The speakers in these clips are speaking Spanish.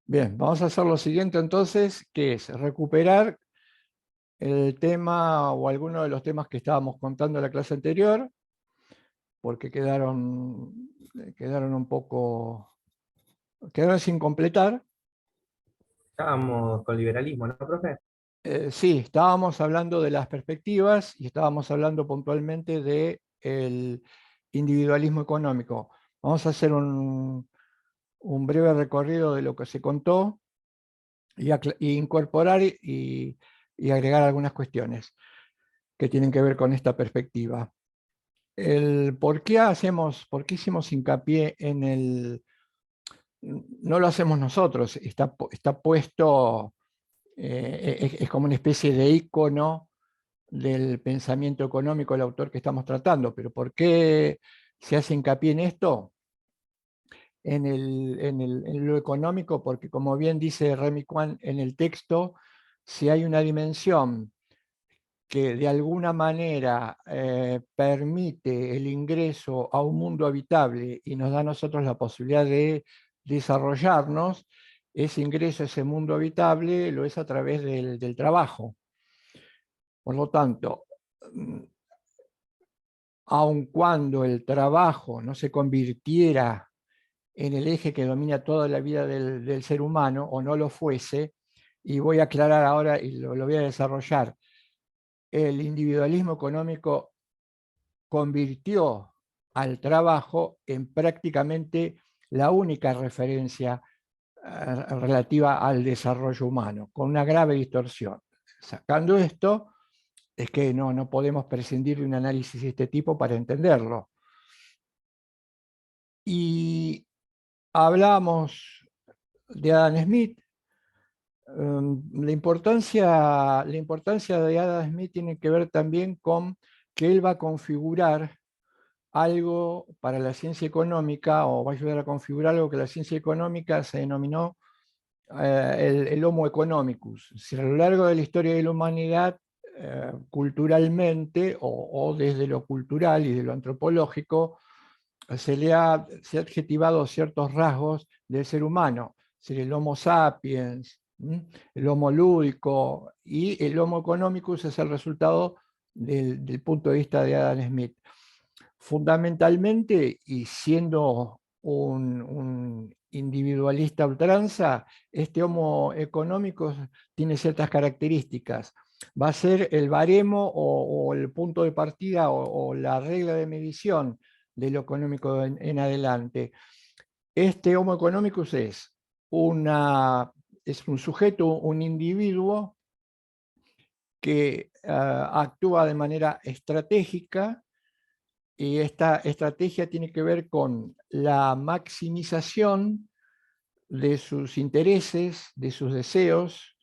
Bien, vamos a hacer lo siguiente entonces, que es recuperar el tema o alguno de los temas que estábamos contando en la clase anterior, porque quedaron un poco, quedaron sin completar. Estábamos con liberalismo, ¿no, profe? Sí, estábamos hablando de las perspectivas y estábamos hablando puntualmente del individualismo económico. Vamos a hacer un breve recorrido de lo que se contó y incorporar y agregar algunas cuestiones que tienen que ver con esta perspectiva. ¿Por qué hicimos hincapié en no lo hacemos nosotros, está puesto, es como una especie de ícono del pensamiento económico del autor que estamos tratando, pero ¿por qué se hace hincapié en esto? En lo económico, porque como bien dice Remy Kwan en el texto, si hay una dimensión que de alguna manera permite el ingreso a un mundo habitable y nos da a nosotros la posibilidad de desarrollarnos, ese ingreso a ese mundo habitable lo es a través del trabajo. Por lo tanto, mm, aun cuando el trabajo no se convirtiera en el eje que domina toda la vida del ser humano, o no lo fuese, y voy a aclarar ahora y lo voy a desarrollar, el individualismo económico convirtió al trabajo en prácticamente la única referencia relativa al desarrollo humano, con una grave distorsión. Sacando esto, es que no podemos prescindir de un análisis de este tipo para entenderlo. Y hablamos de Adam Smith. La importancia de Adam Smith tiene que ver también con que él va a configurar algo para la ciencia económica, o va a ayudar a configurar algo que la ciencia económica se denominó el Homo economicus. Si a lo largo de la historia de la humanidad, culturalmente o desde lo cultural y de lo antropológico, se ha adjetivado ciertos rasgos del ser humano, es decir, el Homo sapiens, el Homo lúdico, y el Homo economicus es el resultado del punto de vista de Adam Smith. Fundamentalmente, y siendo un individualista a ultranza, este Homo económico tiene ciertas características. Va a ser el baremo o el punto de partida o la regla de medición de lo económico en adelante. Este Homo economicus es un sujeto, un individuo que actúa de manera estratégica, y esta estrategia tiene que ver con la maximización de sus intereses, de sus deseos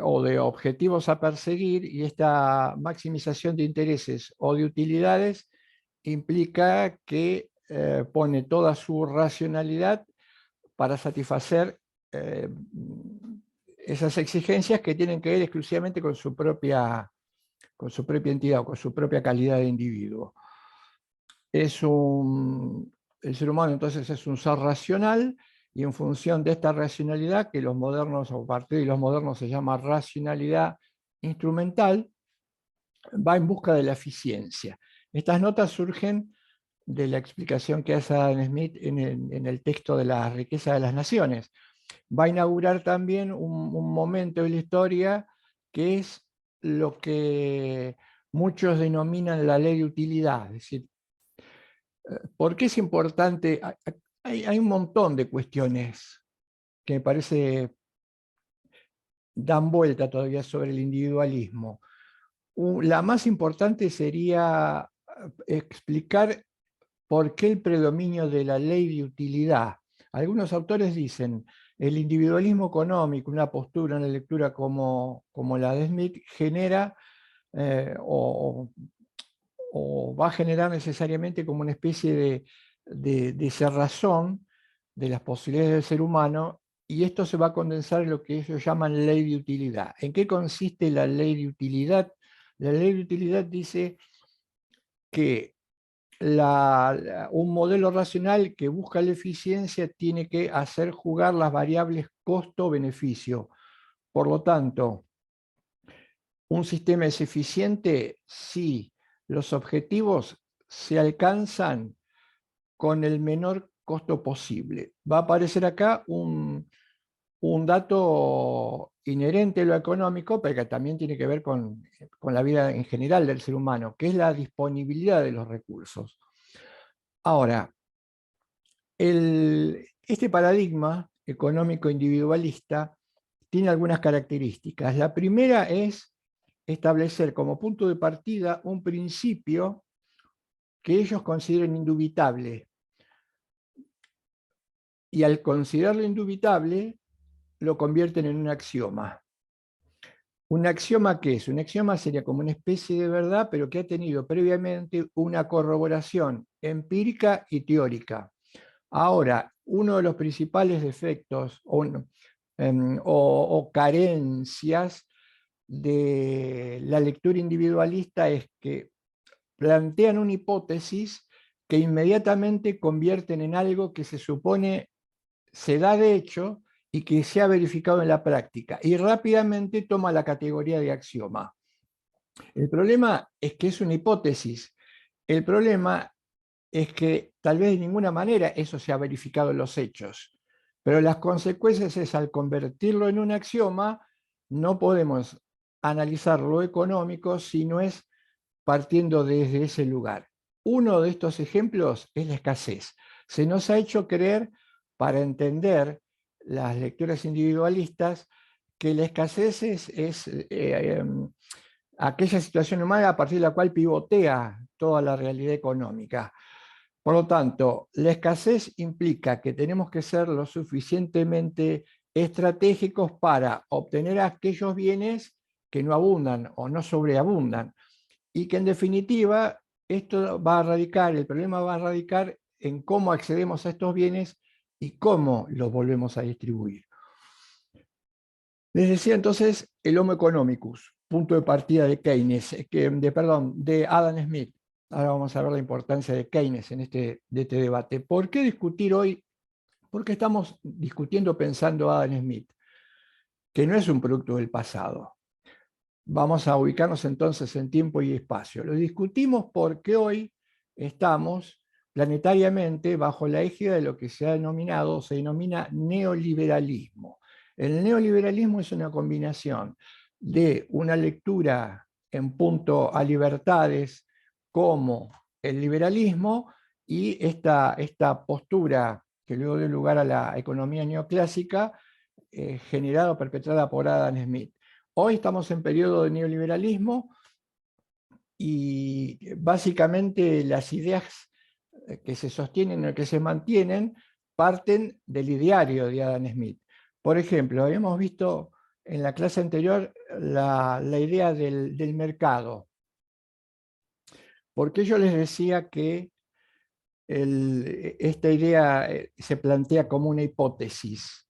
o de objetivos a perseguir, y esta maximización de intereses o de utilidades implica que pone toda su racionalidad para satisfacer eh, esas exigencias que tienen que ver exclusivamente con su propia entidad o con su propia calidad de individuo. El ser humano entonces es un ser racional, y en función de esta racionalidad, que los modernos, o a partir de los modernos se llama racionalidad instrumental, va en busca de la eficiencia. Estas notas surgen de la explicación que hace Adam Smith en el texto de la riqueza de las naciones. Va a inaugurar también un momento de la historia que es lo que muchos denominan la ley de utilidad. Es decir, ¿por qué es importante? Hay un montón de cuestiones que me parece dan vuelta todavía sobre el individualismo. La más importante sería explicar por qué el predominio de la ley de utilidad. Algunos autores dicen, el individualismo económico, una postura, una lectura como la de Smith, genera eh, o, o va a generar necesariamente como una especie de cerrazón de las posibilidades del ser humano, y esto se va a condensar en lo que ellos llaman ley de utilidad. ¿En qué consiste la ley de utilidad? La ley de utilidad dice que un modelo racional que busca la eficiencia tiene que hacer jugar las variables costo-beneficio. Por lo tanto, un sistema es eficiente si los objetivos se alcanzan con el menor costo posible. Va a aparecer acá un dato inherente a lo económico, pero que también tiene que ver con la vida en general del ser humano, que es la disponibilidad de los recursos. Ahora, este paradigma económico individualista tiene algunas características. La primera es establecer como punto de partida un principio que ellos consideren indubitable. Y al considerarlo indubitable, lo convierten en un axioma. ¿Un axioma qué es? Un axioma sería como una especie de verdad, pero que ha tenido previamente una corroboración empírica y teórica. Ahora, uno de los principales defectos o carencias de la lectura individualista es que plantean una hipótesis que inmediatamente convierten en algo que se supone se da de hecho y que se ha verificado en la práctica, y rápidamente toma la categoría de axioma. El problema es que es una hipótesis. El problema es que tal vez de ninguna manera eso se ha verificado en los hechos, pero las consecuencias es al convertirlo en un axioma, no podemos analizar lo económico si no es partiendo desde ese lugar. Uno de estos ejemplos es la escasez. Se nos ha hecho creer, para entender las lecturas individualistas, que la escasez es aquella situación humana a partir de la cual pivotea toda la realidad económica. Por lo tanto, la escasez implica que tenemos que ser lo suficientemente estratégicos para obtener aquellos bienes que no abundan o no sobreabundan, y que en definitiva esto va a radicar, el problema va a radicar en cómo accedemos a estos bienes y cómo los volvemos a distribuir. Les decía entonces el Homo economicus, punto de partida de Keynes, de Adam Smith. Ahora vamos a ver la importancia de Keynes en este debate. ¿Por qué discutir hoy? Porque estamos discutiendo pensando a Adam Smith, que no es un producto del pasado. Vamos a ubicarnos entonces en tiempo y espacio. Lo discutimos porque hoy estamos planetariamente bajo la égida de lo que se denomina neoliberalismo. El neoliberalismo es una combinación de una lectura en punto a libertades como el liberalismo y esta postura que luego dio lugar a la economía neoclásica generada o perpetrada por Adam Smith. Hoy estamos en periodo de neoliberalismo y básicamente las ideas que se sostienen o que se mantienen parten del ideario de Adam Smith. Por ejemplo, habíamos visto en la clase anterior la idea del mercado. Porque yo les decía que esta idea se plantea como una hipótesis.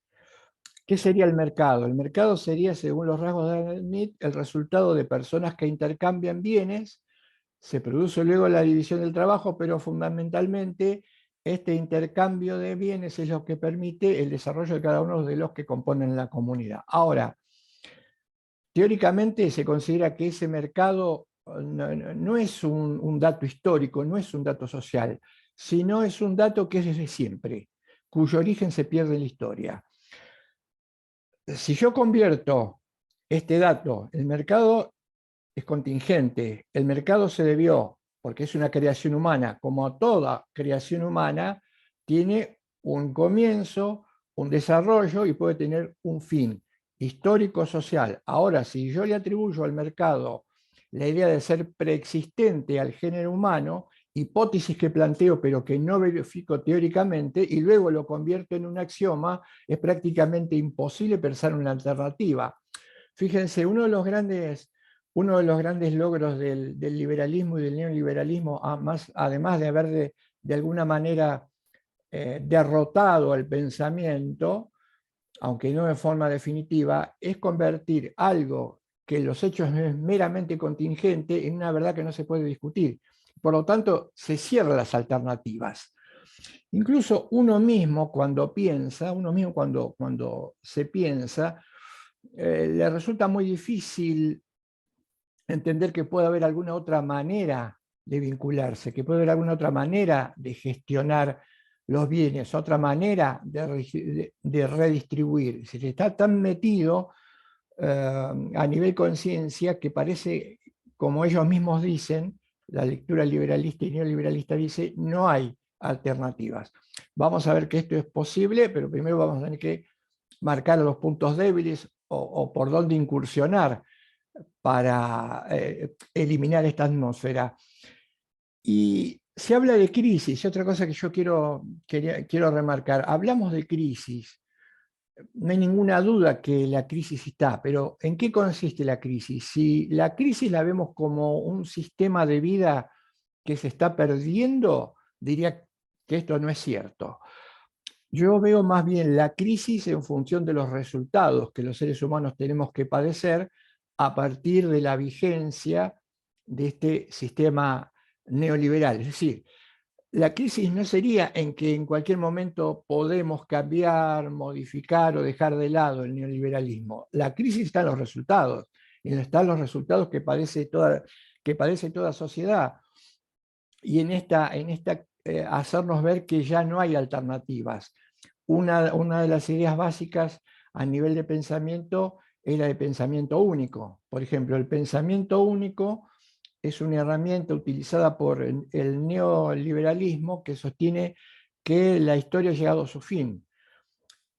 ¿Qué sería el mercado? El mercado sería, según los rasgos de Adam Smith, el resultado de personas que intercambian bienes. Se produce luego la división del trabajo, pero fundamentalmente este intercambio de bienes es lo que permite el desarrollo de cada uno de los que componen la comunidad. Ahora, teóricamente se considera que ese mercado no es un dato histórico, no es un dato social, sino es un dato que es desde siempre, cuyo origen se pierde en la historia. Si yo convierto este dato, el mercado es contingente, el mercado se debió, porque es una creación humana, como toda creación humana, tiene un comienzo, un desarrollo y puede tener un fin histórico-social. Ahora, si yo le atribuyo al mercado la idea de ser preexistente al género humano, hipótesis que planteo pero que no verifico teóricamente, y luego lo convierto en un axioma, es prácticamente imposible pensar una alternativa. Fíjense, uno de los grandes logros del liberalismo y del neoliberalismo, además de haber de alguna manera derrotado al pensamiento, aunque no de forma definitiva, es convertir algo que en los hechos es meramente contingente en una verdad que no se puede discutir. por lo tanto se cierran las alternativas. Incluso uno mismo cuando se piensa, le resulta muy difícil entender que puede haber alguna otra manera de vincularse, que puede haber alguna otra manera de gestionar los bienes, otra manera de redistribuir. Se está tan metido a nivel conciencia que parece, como ellos mismos dicen, la lectura liberalista y neoliberalista dice, no hay alternativas. Vamos a ver que esto es posible, pero primero vamos a tener que marcar los puntos débiles o por dónde incursionar para eliminar esta atmósfera. Y se habla de crisis, y otra cosa que yo quiero remarcar, hablamos de crisis, no hay ninguna duda que la crisis está, pero ¿en qué consiste la crisis? Si la crisis la vemos como un sistema de vida que se está perdiendo, diría que esto no es cierto. Yo veo más bien la crisis en función de los resultados que los seres humanos tenemos que padecer a partir de la vigencia de este sistema neoliberal. Es decir, la crisis no sería en que en cualquier momento podemos cambiar, modificar o dejar de lado el neoliberalismo. La crisis está en los resultados, y están los resultados que padece toda sociedad. Y en esta hacernos ver que ya no hay alternativas. Una de las ideas básicas a nivel de pensamiento es la de pensamiento único. Por ejemplo, el pensamiento único es una herramienta utilizada por el neoliberalismo que sostiene que la historia ha llegado a su fin.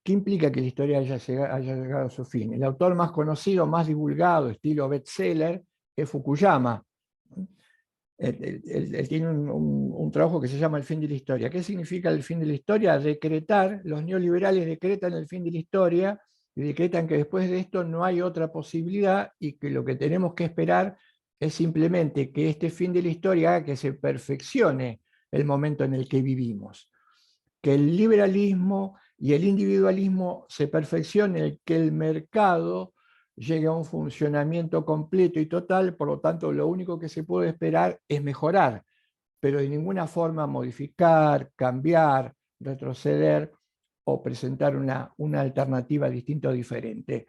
¿Qué implica que la historia haya llegado a su fin? El autor más conocido, más divulgado, estilo bestseller, es Fukuyama. Él tiene un trabajo que se llama El fin de la historia. ¿Qué significa el fin de la historia? Decretar, los neoliberales decretan el fin de la historia y decretan que después de esto no hay otra posibilidad y que lo que tenemos que esperar es simplemente que este fin de la historia haga que se perfeccione el momento en el que vivimos. Que el liberalismo y el individualismo se perfeccione, que el mercado llegue a un funcionamiento completo y total, por lo tanto lo único que se puede esperar es mejorar, pero de ninguna forma modificar, cambiar, retroceder o presentar una alternativa distinta o diferente.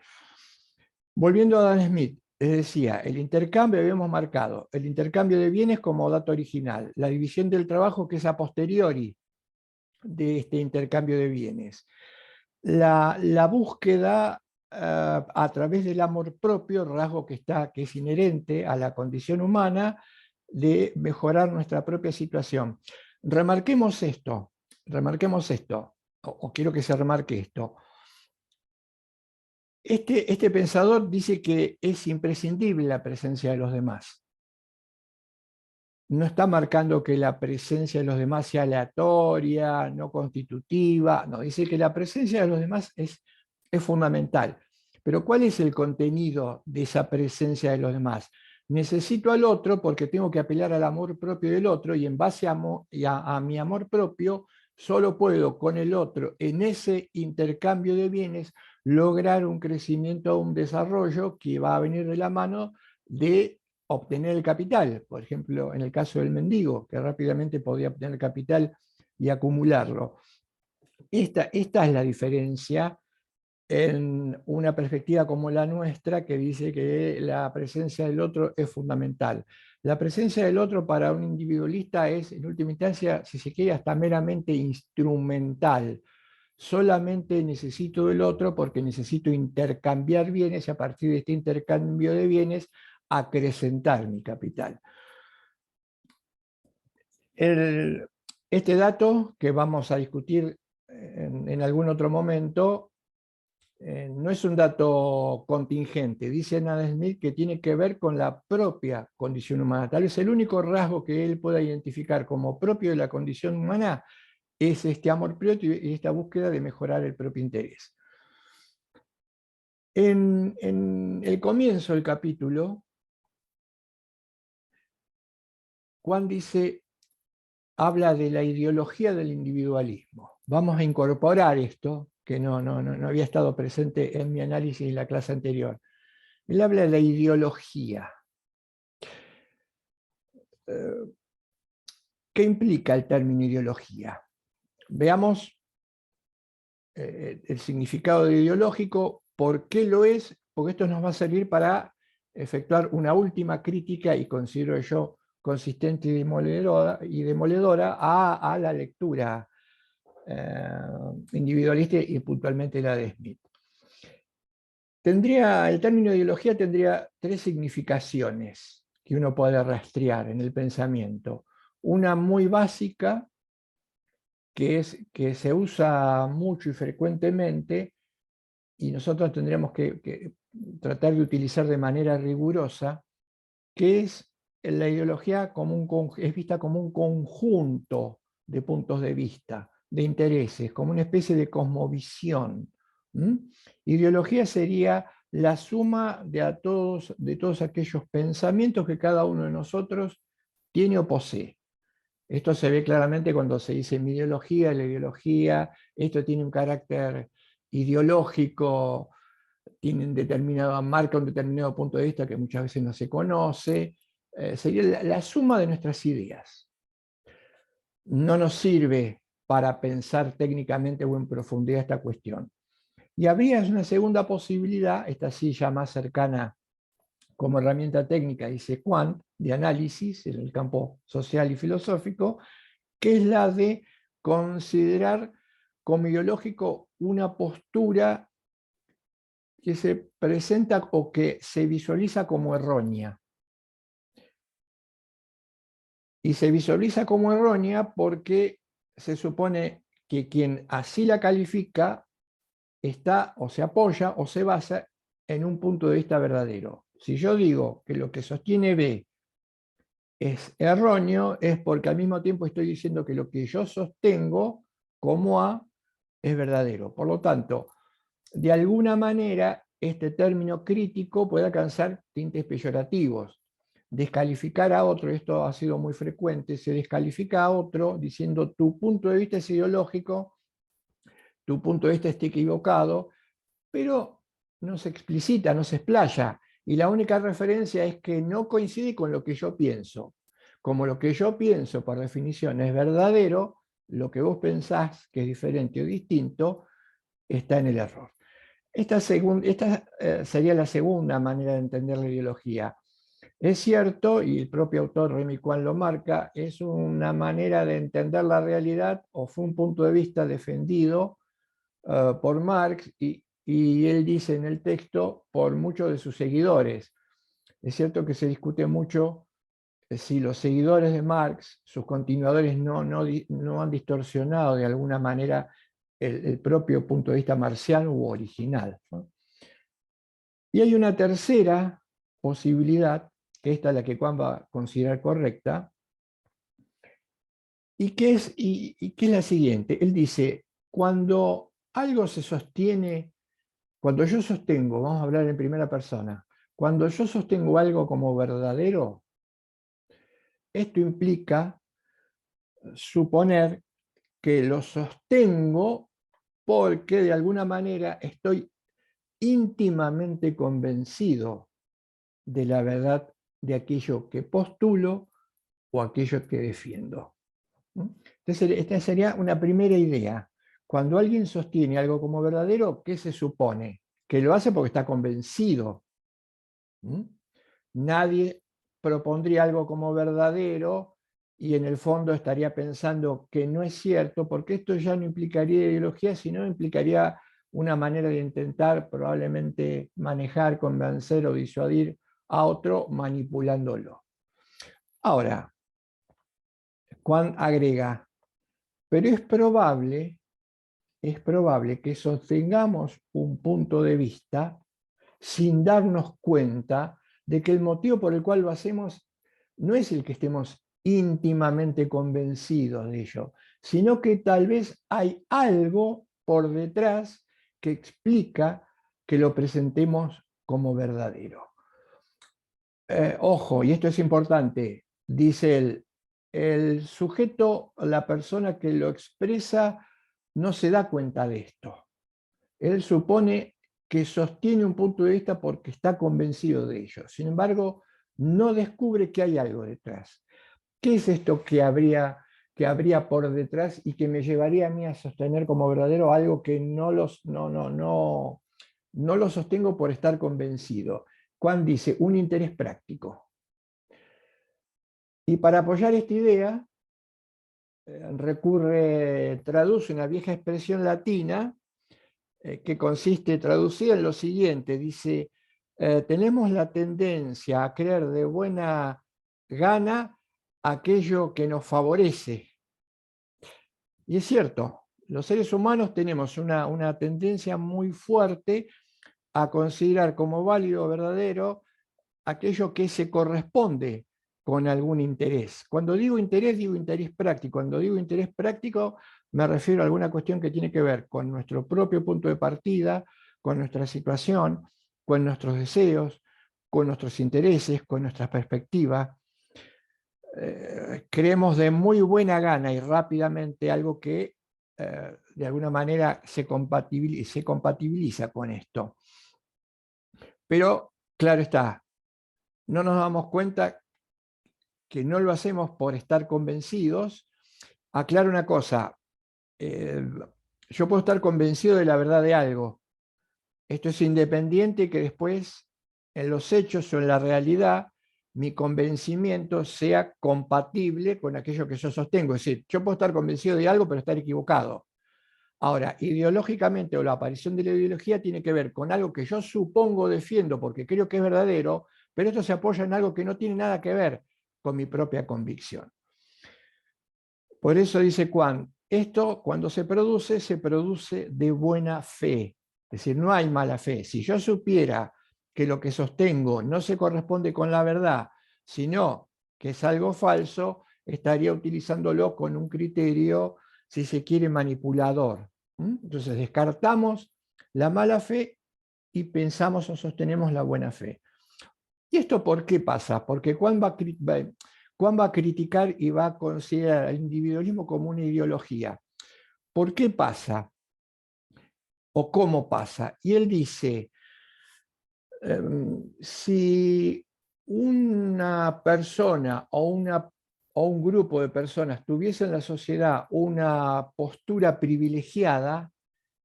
Volviendo a Adam Smith, les decía, el intercambio habíamos marcado, el intercambio de bienes como dato original, la división del trabajo que es a posteriori de este intercambio de bienes. La búsqueda a través del amor propio, rasgo que es inherente a la condición humana, de mejorar nuestra propia situación. Remarquemos esto, o quiero que se remarque esto. Este pensador dice que es imprescindible la presencia de los demás. No está marcando que la presencia de los demás sea aleatoria, no constitutiva, no, dice que la presencia de los demás es fundamental. Pero ¿cuál es el contenido de esa presencia de los demás? Necesito al otro porque tengo que apelar al amor propio del otro y en base a mi amor propio solo puedo con el otro en ese intercambio de bienes lograr un crecimiento, un desarrollo que va a venir de la mano de obtener el capital, por ejemplo, en el caso del mendigo, que rápidamente podía obtener capital y acumularlo. Esta es la diferencia en una perspectiva como la nuestra, que dice que la presencia del otro es fundamental. La presencia del otro para un individualista es, en última instancia, si se quiere, hasta meramente instrumental. Solamente necesito del otro porque necesito intercambiar bienes y a partir de este intercambio de bienes acrecentar mi capital. Este dato que vamos a discutir en algún otro momento no es un dato contingente. Dice Adam Smith que tiene que ver con la propia condición humana. Tal vez el único rasgo que él pueda identificar como propio de la condición humana es este amor propio y esta búsqueda de mejorar el propio interés. En el comienzo del capítulo, Juan habla de la ideología del individualismo. Vamos a incorporar esto, que no había estado presente en mi análisis en la clase anterior. Él habla de la ideología. ¿Qué implica el término ideología? Veamos el significado de ideológico, por qué lo es, porque esto nos va a servir para efectuar una última crítica, y considero yo consistente y demoledora a la lectura individualista y puntualmente la de Smith. El término ideología tendría tres significaciones que uno puede rastrear en el pensamiento. Una muy básica, que se usa mucho y frecuentemente, y nosotros tendríamos que tratar de utilizar de manera rigurosa, que es la ideología es vista como un conjunto de puntos de vista, de intereses, como una especie de cosmovisión. Ideología sería la suma de todos aquellos pensamientos que cada uno de nosotros tiene o posee. Esto se ve claramente cuando se dice mi ideología, la ideología, esto tiene un carácter ideológico, marca un determinado punto de vista que muchas veces no se conoce. Sería la suma de nuestras ideas. No nos sirve para pensar técnicamente o en profundidad esta cuestión. Y habría una segunda posibilidad, esta sí ya más cercana como herramienta técnica, dice Quant, de análisis en el campo social y filosófico, que es la de considerar como ideológico una postura que se presenta o que se visualiza como errónea. Y se visualiza como errónea porque se supone que quien así la califica está o se apoya o se basa en un punto de vista verdadero. Si yo digo que lo que sostiene B es erróneo, es porque al mismo tiempo estoy diciendo que lo que yo sostengo como A es verdadero. Por lo tanto, de alguna manera, este término crítico puede alcanzar tintes peyorativos. Descalificar a otro, esto ha sido muy frecuente, se descalifica a otro diciendo tu punto de vista es ideológico, tu punto de vista está equivocado, pero no se explicita, no se explaya, y la única referencia es que no coincide con lo que yo pienso. Como lo que yo pienso, por definición, es verdadero, lo que vos pensás que es diferente o distinto, está en el error. Esta sería la segunda manera de entender la ideología. Es cierto, y el propio autor Remy Quan lo marca, es una manera de entender la realidad, o fue un punto de vista defendido por Marx, y él dice en el texto por muchos de sus seguidores. Es cierto que se discute mucho si los seguidores de Marx, sus continuadores, no han distorsionado de alguna manera el propio punto de vista marxiano u original, ¿no? Y hay una tercera posibilidad, que esta es la que Quan va a considerar correcta, y que es la siguiente. Él dice, cuando algo se sostiene, cuando yo sostengo, vamos a hablar en primera persona, cuando yo sostengo algo como verdadero, esto implica suponer que lo sostengo porque de alguna manera estoy íntimamente convencido de la verdad de aquello que postulo o aquello que defiendo. Entonces, esta sería una primera idea. Cuando alguien sostiene algo como verdadero, ¿qué se supone? Que lo hace porque está convencido. Nadie propondría algo como verdadero y en el fondo estaría pensando que no es cierto, porque esto ya no implicaría ideología, sino implicaría una manera de intentar probablemente manejar, convencer o disuadir a otro manipulándolo. Ahora, Quan agrega, pero es probable que sostengamos un punto de vista sin darnos cuenta de que el motivo por el cual lo hacemos no es el que estemos íntimamente convencidos de ello, sino que tal vez hay algo por detrás que explica que lo presentemos como verdadero. Ojo, y esto es importante, dice él, el sujeto, la persona que lo expresa, no se da cuenta de esto. Él supone que sostiene un punto de vista porque está convencido de ello. Sin embargo, no descubre que hay algo detrás. ¿Qué es esto que habría que habría por detrás y que me llevaría a mí a sostener como verdadero algo que no lo sostengo por estar convencido. Juan dice, un interés práctico. Y para apoyar esta idea, traduce una vieja expresión latina que consiste, traducida en lo siguiente, dice, tenemos la tendencia a creer de buena gana aquello que nos favorece. Y es cierto, los seres humanos tenemos una tendencia muy fuerte a considerar como válido o verdadero aquello que se corresponde con algún interés. Cuando digo interés práctico. Cuando digo interés práctico, me refiero a alguna cuestión que tiene que ver con nuestro propio punto de partida, con nuestra situación, con nuestros deseos, con nuestros intereses, con nuestra perspectiva. Creemos de muy buena gana y rápidamente algo que de alguna manera se compatibiliza con esto. Pero, claro está, no nos damos cuenta que no lo hacemos por estar convencidos. Aclaro una cosa, yo puedo estar convencido de la verdad de algo. Esto es independiente que después, en los hechos o en la realidad, mi convencimiento sea compatible con aquello que yo sostengo. Es decir, yo puedo estar convencido de algo, pero estar equivocado. Ahora, ideológicamente o la aparición de la ideología tiene que ver con algo que yo supongo defiendo porque creo que es verdadero, pero esto se apoya en algo que no tiene nada que ver con mi propia convicción. Por eso dice Juan, esto cuando se produce de buena fe. Es decir, no hay mala fe. Si yo supiera que lo que sostengo no se corresponde con la verdad, sino que es algo falso, estaría utilizándolo con un criterio, si se quiere, manipulador. Entonces descartamos la mala fe y pensamos o sostenemos la buena fe. ¿Y esto por qué pasa? Porque Juan va a criticar y va a considerar al individualismo como una ideología. ¿Por qué pasa? ¿O cómo pasa? Y él dice, si una persona o un grupo de personas tuviese en la sociedad una postura privilegiada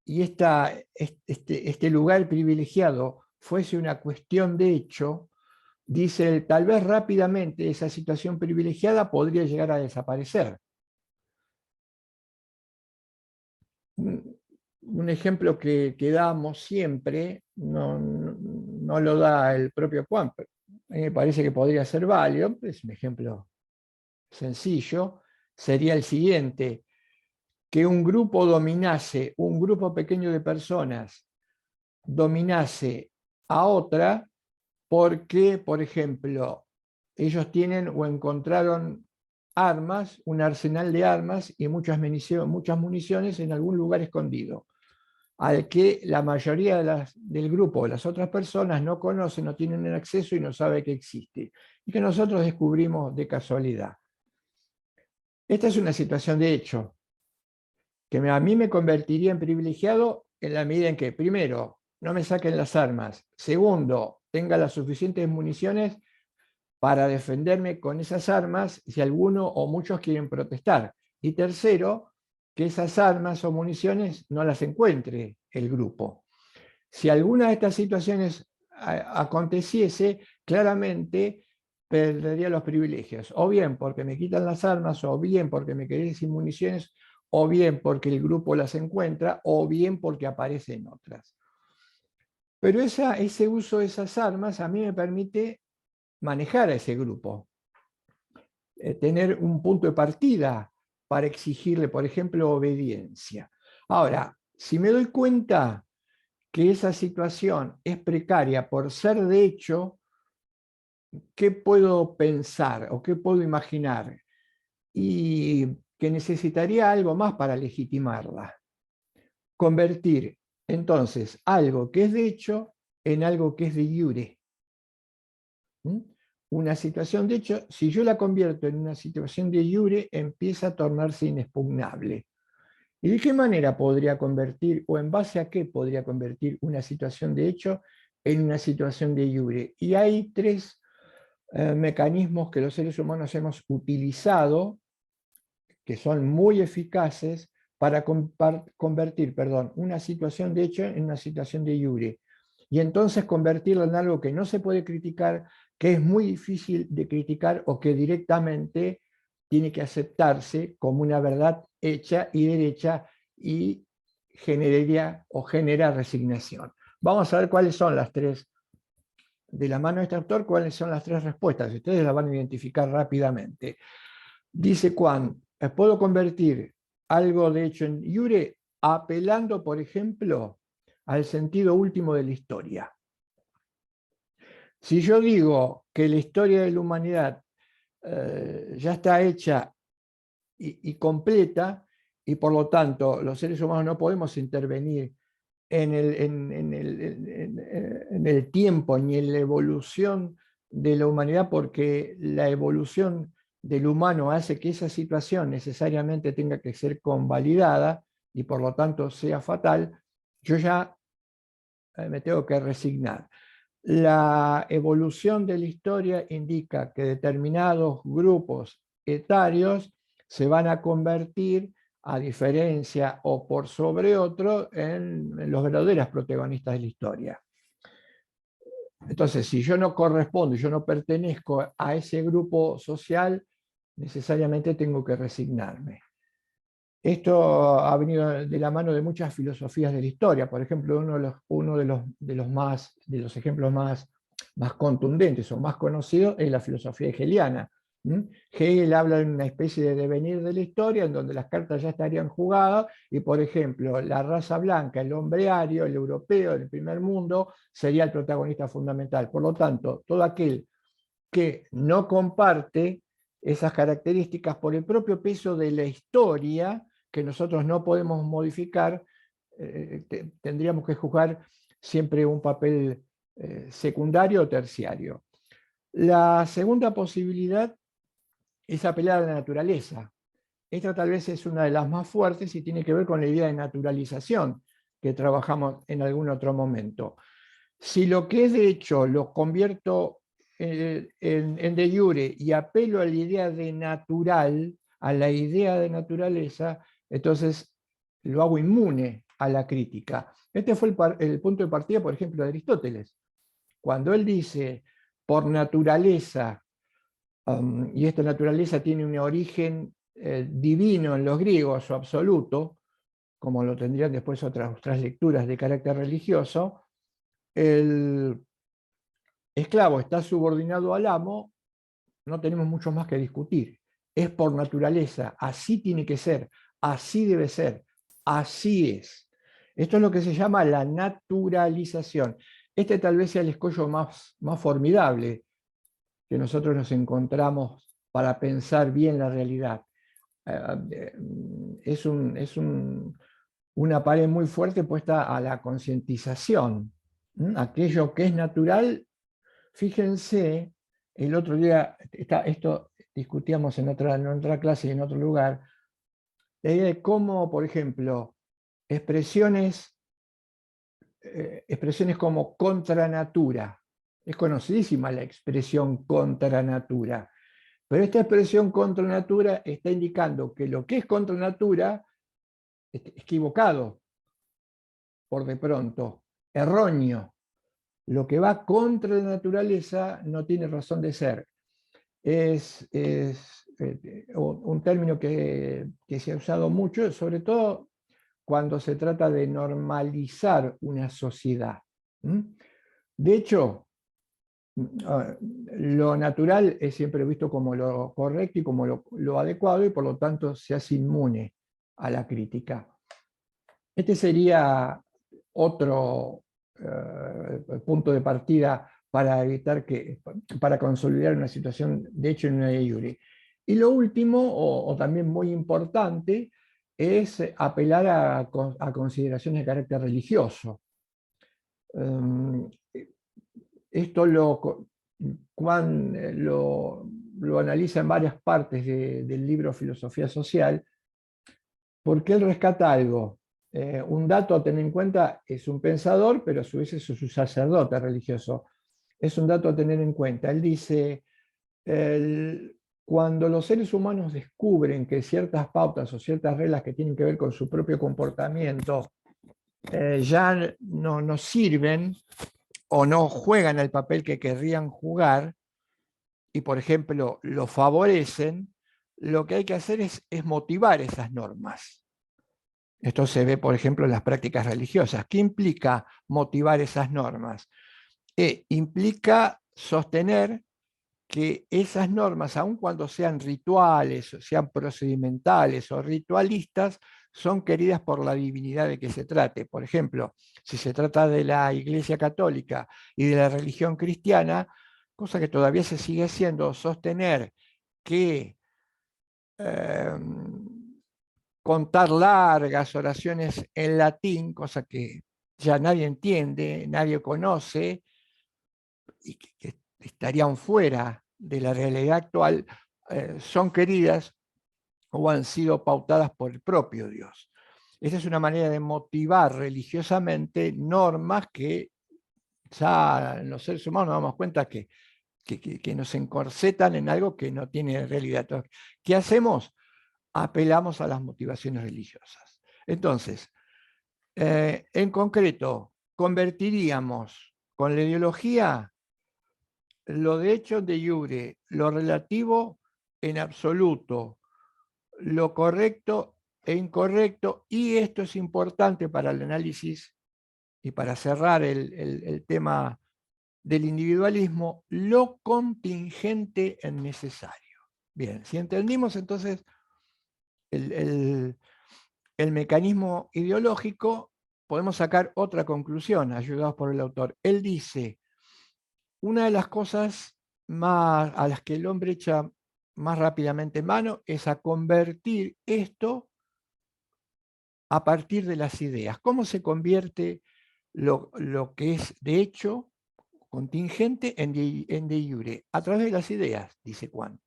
y este lugar privilegiado fuese una cuestión de hecho, dice, tal vez rápidamente esa situación privilegiada podría llegar a desaparecer. Un ejemplo que damos siempre, no lo da el propio Juan, pero a mí me parece que podría ser válido, es un ejemplo sencillo, sería el siguiente, que un grupo pequeño de personas dominase a otra porque, por ejemplo, ellos tienen o encontraron armas, un arsenal de armas y muchas municiones en algún lugar escondido, al que la mayoría del grupo, las otras personas, no conocen, no tienen acceso y no saben que existe, y que nosotros descubrimos de casualidad. Esta es una situación de hecho, que a mí me convertiría en privilegiado en la medida en que, primero, no me saquen las armas, segundo, tenga las suficientes municiones para defenderme con esas armas si alguno o muchos quieren protestar. Y tercero, que esas armas o municiones no las encuentre el grupo. Si alguna de estas situaciones aconteciese, claramente perdería los privilegios, o bien porque me quitan las armas, o bien porque me quedé sin municiones, o bien porque el grupo las encuentra, o bien porque aparecen otras. Pero ese uso de esas armas a mí me permite manejar a ese grupo, tener un punto de partida para exigirle, por ejemplo, obediencia. Ahora, si me doy cuenta que esa situación es precaria por ser de hecho, ¿qué puedo pensar o qué puedo imaginar? Y que necesitaría algo más para legitimarla. Convertir entonces algo que es de hecho en algo que es de iure. Una situación de hecho, si yo la convierto en una situación de iure, empieza a tornarse inexpugnable. ¿Y de qué manera podría convertir, o en base a qué podría convertir una situación de hecho en una situación de iure? Y hay tres mecanismos que los seres humanos hemos utilizado que son muy eficaces para convertir, una situación de hecho en una situación de iure. Y entonces convertirlo en algo que no se puede criticar, que es muy difícil de criticar o que directamente tiene que aceptarse como una verdad hecha y derecha y generaría o genera resignación. Vamos a ver cuáles son las tres, de la mano de este autor, cuáles son las tres respuestas. Ustedes las van a identificar rápidamente. Dice Quandt, puedo convertir algo de hecho en iure apelando, por ejemplo, al sentido último de la historia. Si yo digo que la historia de la humanidad ya está hecha y completa, y por lo tanto los seres humanos no podemos intervenir en el tiempo ni en la evolución de la humanidad, porque la evolución del humano hace que esa situación necesariamente tenga que ser convalidada y por lo tanto sea fatal, yo ya me tengo que resignar. La evolución de la historia indica que determinados grupos etarios se van a convertir, a diferencia o por sobre otro, en los verdaderos protagonistas de la historia. Entonces, si yo no correspondo, yo no pertenezco a ese grupo social, necesariamente tengo que resignarme. Esto ha venido de la mano de muchas filosofías de la historia. Por ejemplo, uno de los ejemplos más contundentes o más conocidos es la filosofía hegeliana. Hegel habla de una especie de devenir de la historia en donde las cartas ya estarían jugadas y, por ejemplo, la raza blanca, el hombre ario, el europeo del primer mundo, sería el protagonista fundamental. Por lo tanto, todo aquel que no comparte esas características por el propio peso de la historia, que nosotros no podemos modificar, tendríamos que jugar siempre un papel secundario o terciario. La segunda posibilidad es apelar a la naturaleza. Esta tal vez es una de las más fuertes y tiene que ver con la idea de naturalización que trabajamos en algún otro momento. Si lo que es de hecho lo convierto en de jure y apelo a la idea de natural, a la idea de naturaleza, entonces lo hago inmune a la crítica. Este fue el punto de partida, por ejemplo, de Aristóteles. Cuando él dice, por naturaleza, y esta naturaleza tiene un origen divino en los griegos o absoluto, como lo tendrían después otras lecturas de carácter religioso, el esclavo está subordinado al amo, no tenemos mucho más que discutir. Es por naturaleza, así tiene que ser, así debe ser, así es. Esto es lo que se llama la naturalización. Este tal vez sea el escollo más formidable que nosotros nos encontramos para pensar bien la realidad. Es una pared muy fuerte puesta a la concientización. Aquello que es natural, fíjense, el otro día, esto discutíamos en otra clase y en otro lugar, la idea de cómo, por ejemplo, expresiones como contra natura. Es conocidísima la expresión contra natura. Pero esta expresión contra natura está indicando que lo que es contra natura es equivocado, por de pronto, erróneo. Lo que va contra la naturaleza no tiene razón de ser. Es un término que se ha usado mucho, sobre todo cuando se trata de normalizar una sociedad. De hecho, lo natural es siempre visto como lo correcto y como lo adecuado y por lo tanto se hace inmune a la crítica. Este sería otro punto de partida para evitar para consolidar una situación de hecho en una de jure. Y lo último, o también muy importante, es apelar a consideraciones de carácter religioso. Esto lo analiza en varias partes del libro Filosofía Social, porque él rescata algo. Un dato a tener en cuenta: es un pensador, pero a su vez es un sacerdote religioso. Es un dato a tener en cuenta. Él dice, cuando los seres humanos descubren que ciertas pautas o ciertas reglas que tienen que ver con su propio comportamiento ya no sirven o no juegan el papel que querrían jugar y, por ejemplo, lo favorecen, lo que hay que hacer es motivar esas normas. Esto se ve, por ejemplo, en las prácticas religiosas. ¿Qué implica motivar esas normas? Implica sostener que esas normas, aun cuando sean rituales, o sean procedimentales o ritualistas, son queridas por la divinidad de que se trate. Por ejemplo, si se trata de la Iglesia Católica y de la religión cristiana, cosa que todavía se sigue haciendo, sostener que contar largas oraciones en latín, cosa que ya nadie entiende, nadie conoce, y que estarían fuera de la realidad actual, son queridas o han sido pautadas por el propio Dios. Esa es una manera de motivar religiosamente normas que ya en los seres humanos nos damos cuenta que nos encorsetan en algo que no tiene realidad. Entonces, ¿qué hacemos? Apelamos a las motivaciones religiosas. Entonces, en concreto, convertiríamos con la ideología lo de hecho de iure, lo relativo en absoluto, lo correcto e incorrecto, y esto es importante para el análisis y para cerrar el tema del individualismo, lo contingente en necesario. Bien, si entendimos entonces el mecanismo ideológico, podemos sacar otra conclusión, ayudados por el autor. Él dice, una de las cosas más a las que el hombre echa más rápidamente mano es a convertir esto a partir de las ideas. ¿Cómo se convierte lo que es de hecho contingente en de iure? A través de las ideas, dice Kant.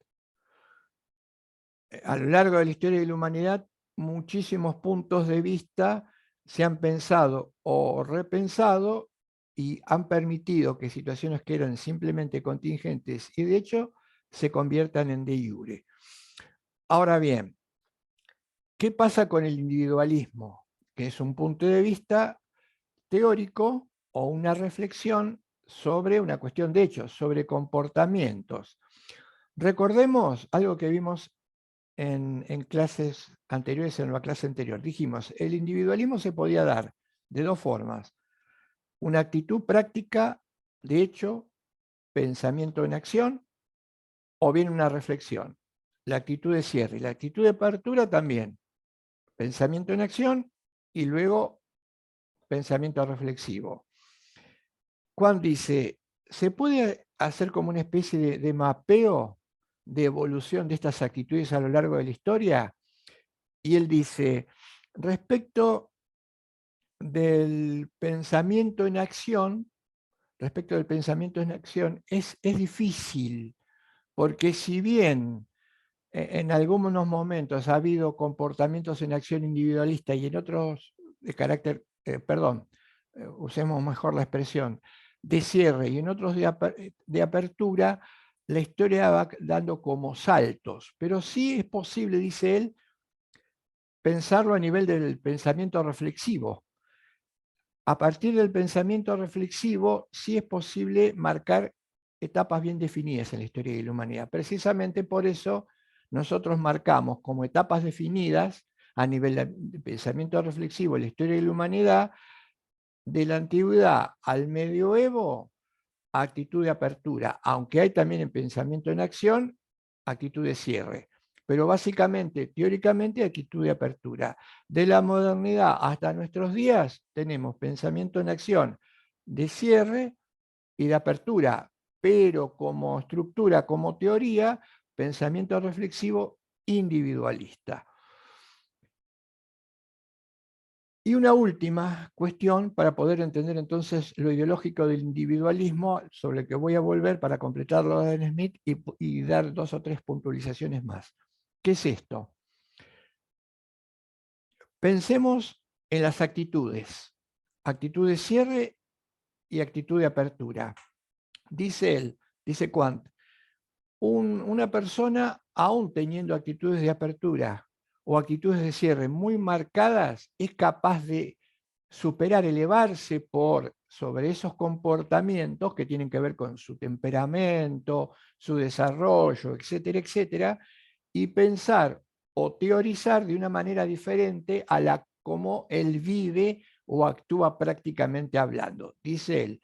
A lo largo de la historia de la humanidad, muchísimos puntos de vista se han pensado o repensado y han permitido que situaciones que eran simplemente contingentes y de hecho se conviertan en de iure. Ahora bien, ¿qué pasa con el individualismo? Que es un punto de vista teórico o una reflexión sobre una cuestión de hechos, sobre comportamientos. Recordemos algo que vimos en clases anteriores, en la clase anterior. Dijimos, el individualismo se podía dar de dos formas. Una actitud práctica, de hecho, pensamiento en acción, o bien una reflexión. La actitud de cierre y la actitud de apertura también. Pensamiento en acción y luego pensamiento reflexivo. Juan dice, ¿se puede hacer como una especie de mapeo de evolución de estas actitudes a lo largo de la historia? Y él dice, respecto del pensamiento en acción, es difícil, porque si bien en algunos momentos ha habido comportamientos en acción individualista y en otros de carácter, usemos mejor la expresión, de cierre y en otros de apertura, la historia va dando como saltos, pero sí es posible, dice él, pensarlo a nivel del pensamiento reflexivo. A partir del pensamiento reflexivo, sí es posible marcar etapas bien definidas en la historia de la humanidad. Precisamente por eso nosotros marcamos como etapas definidas a nivel de pensamiento reflexivo en la historia de la humanidad, de la antigüedad al medioevo, actitud de apertura, aunque hay también en pensamiento en acción, actitud de cierre. Pero básicamente, teóricamente, actitud de apertura. De la modernidad hasta nuestros días tenemos pensamiento en acción de cierre y de apertura, pero como estructura, como teoría, pensamiento reflexivo individualista. Y una última cuestión para poder entender entonces lo ideológico del individualismo, sobre el que voy a volver para completar lo de Adam Smith y dar 2 o 3 puntualizaciones más. ¿Qué es esto? Pensemos en las actitudes. Actitud de cierre y actitud de apertura. Dice él, dice Kant, una persona aún teniendo actitudes de apertura o actitudes de cierre muy marcadas, es capaz de superar, elevarse por sobre esos comportamientos que tienen que ver con su temperamento, su desarrollo, etcétera, etcétera, y pensar o teorizar de una manera diferente a la como él vive o actúa prácticamente hablando. Dice él,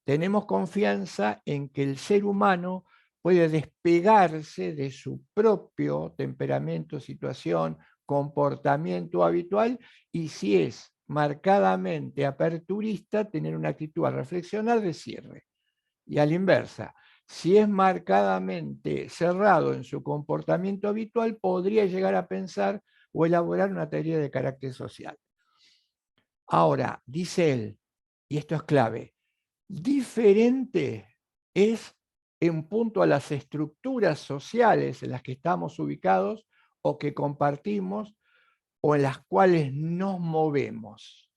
tenemos confianza en que el ser humano puede despegarse de su propio temperamento, situación, comportamiento habitual y si es marcadamente aperturista, tener una actitud a reflexionar de cierre. Y a la inversa, si es marcadamente cerrado en su comportamiento habitual, podría llegar a pensar o elaborar una teoría de carácter social. Ahora, dice él, y esto es clave, diferente es en punto a las estructuras sociales en las que estamos ubicados o que compartimos o en las cuales nos movemos.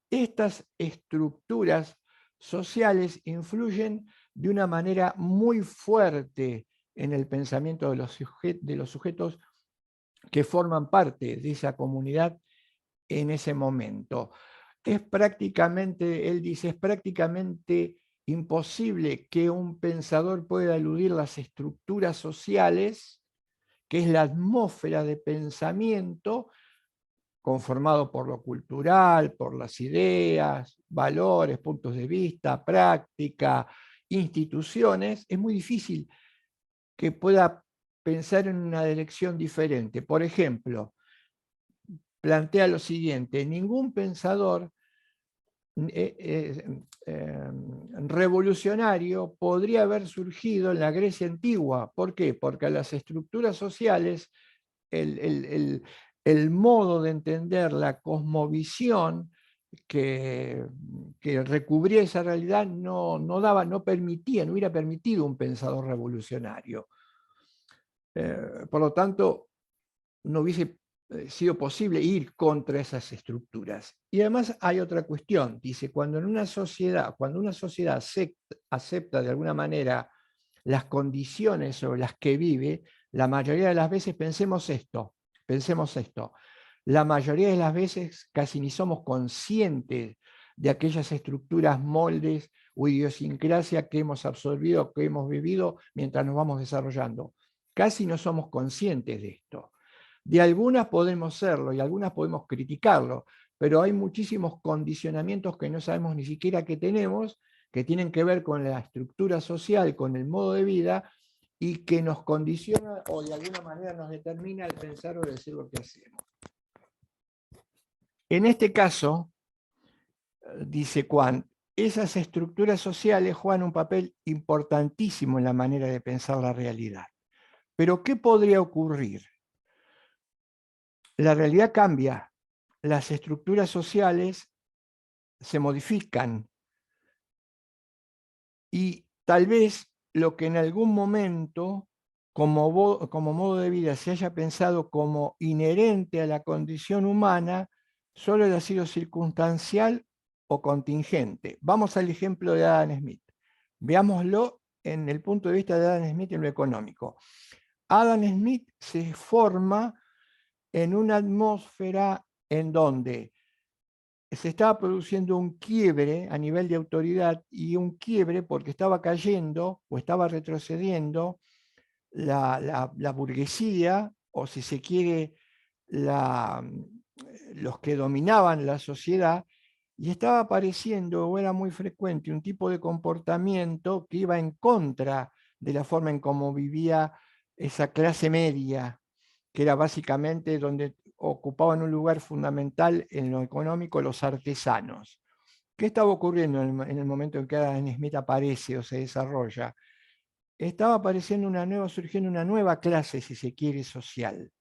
Estas estructuras sociales influyen de una manera muy fuerte en el pensamiento de los sujetos que forman parte de esa comunidad en ese momento. Es prácticamente, él dice, es prácticamente imposible que un pensador pueda eludir las estructuras sociales, que es la atmósfera de pensamiento conformado por lo cultural, por las ideas, valores, puntos de vista, práctica, instituciones. Es muy difícil que pueda pensar en una dirección diferente. Por ejemplo, plantea lo siguiente, ningún pensador revolucionario podría haber surgido en la Grecia antigua. ¿Por qué? Porque las estructuras sociales, el modo de entender la cosmovisión que recubría esa realidad no permitía, no hubiera permitido un pensador revolucionario. Por lo tanto, no hubiese sido posible ir contra esas estructuras. Y además hay otra cuestión, dice, cuando una sociedad acepta de alguna manera las condiciones sobre las que vive, la mayoría de las veces pensemos esto, la mayoría de las veces casi ni somos conscientes de aquellas estructuras, moldes o idiosincrasia que hemos absorbido, que hemos vivido mientras nos vamos desarrollando. Casi no somos conscientes de esto. De algunas podemos serlo y algunas podemos criticarlo, pero hay muchísimos condicionamientos que no sabemos ni siquiera que tenemos, que tienen que ver con la estructura social, con el modo de vida, y que nos condiciona o de alguna manera nos determina el pensar o decir lo que hacemos. En este caso, dice Kant, esas estructuras sociales juegan un papel importantísimo en la manera de pensar la realidad. Pero ¿qué podría ocurrir? La realidad cambia, las estructuras sociales se modifican y tal vez lo que en algún momento como modo de vida se haya pensado como inherente a la condición humana, solo haya sido circunstancial o contingente. Vamos al ejemplo de Adam Smith. Veámoslo en el punto de vista de Adam Smith en lo económico. Adam Smith se forma en una atmósfera en donde se estaba produciendo un quiebre a nivel de autoridad y un quiebre porque estaba cayendo o estaba retrocediendo la burguesía o si se quiere los que dominaban la sociedad y estaba apareciendo o era muy frecuente un tipo de comportamiento que iba en contra de la forma en cómo vivía esa clase media, que era básicamente donde ocupaban un lugar fundamental en lo económico los artesanos. ¿Qué estaba ocurriendo en el momento en que Adam Smith aparece o se desarrolla? Estaba apareciendo surgiendo una nueva clase, si se quiere, social.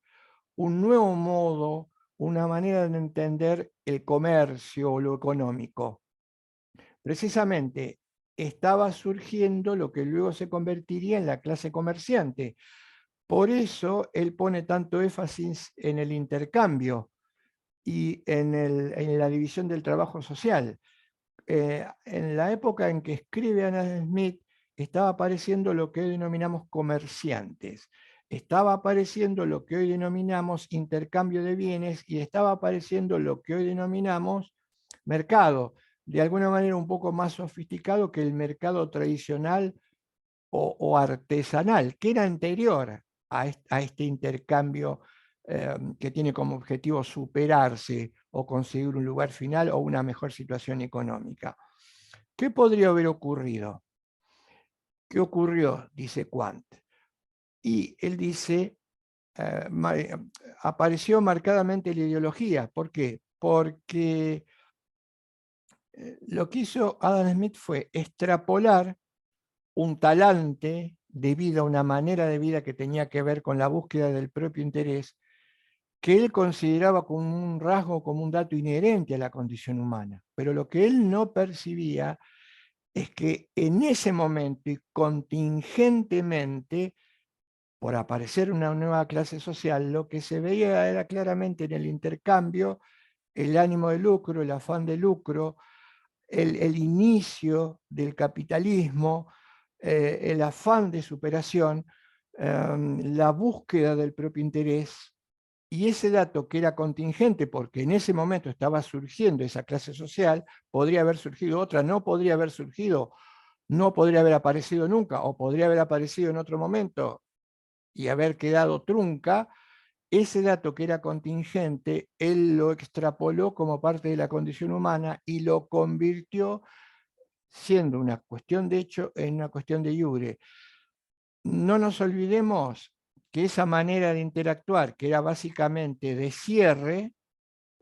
Un nuevo modo, una manera de entender el comercio o lo económico. Precisamente estaba surgiendo lo que luego se convertiría en la clase comerciante. Por eso él pone tanto énfasis en el intercambio y en la división del trabajo social. En la época en que escribe Adam Smith, estaba apareciendo lo que hoy denominamos comerciantes. estaba apareciendo lo que hoy denominamos intercambio de bienes y estaba apareciendo lo que hoy denominamos mercado, de alguna manera un poco más sofisticado que el mercado tradicional o artesanal, que era anterior a este intercambio que tiene como objetivo superarse o conseguir un lugar final o una mejor situación económica. ¿Qué podría haber ocurrido? ¿Qué ocurrió? Dice Quant. Y él dice, apareció marcadamente la ideología. ¿Por qué? Porque lo que hizo Adam Smith fue extrapolar un talante de vida, una manera de vida que tenía que ver con la búsqueda del propio interés, que él consideraba como un rasgo, como un dato inherente a la condición humana. Pero lo que él no percibía es que en ese momento y contingentemente, por aparecer una nueva clase social, lo que se veía era claramente en el intercambio el ánimo de lucro, el afán de lucro, el inicio del capitalismo, el afán de superación, la búsqueda del propio interés, y ese dato que era contingente, porque en ese momento estaba surgiendo esa clase social, podría haber surgido otra, no podría haber surgido, no podría haber aparecido nunca, o podría haber aparecido en otro momento y haber quedado trunca. Ese dato que era contingente, él lo extrapoló como parte de la condición humana y lo convirtió, siendo una cuestión de hecho, en una cuestión de iure. No nos olvidemos que esa manera de interactuar, que era básicamente de cierre,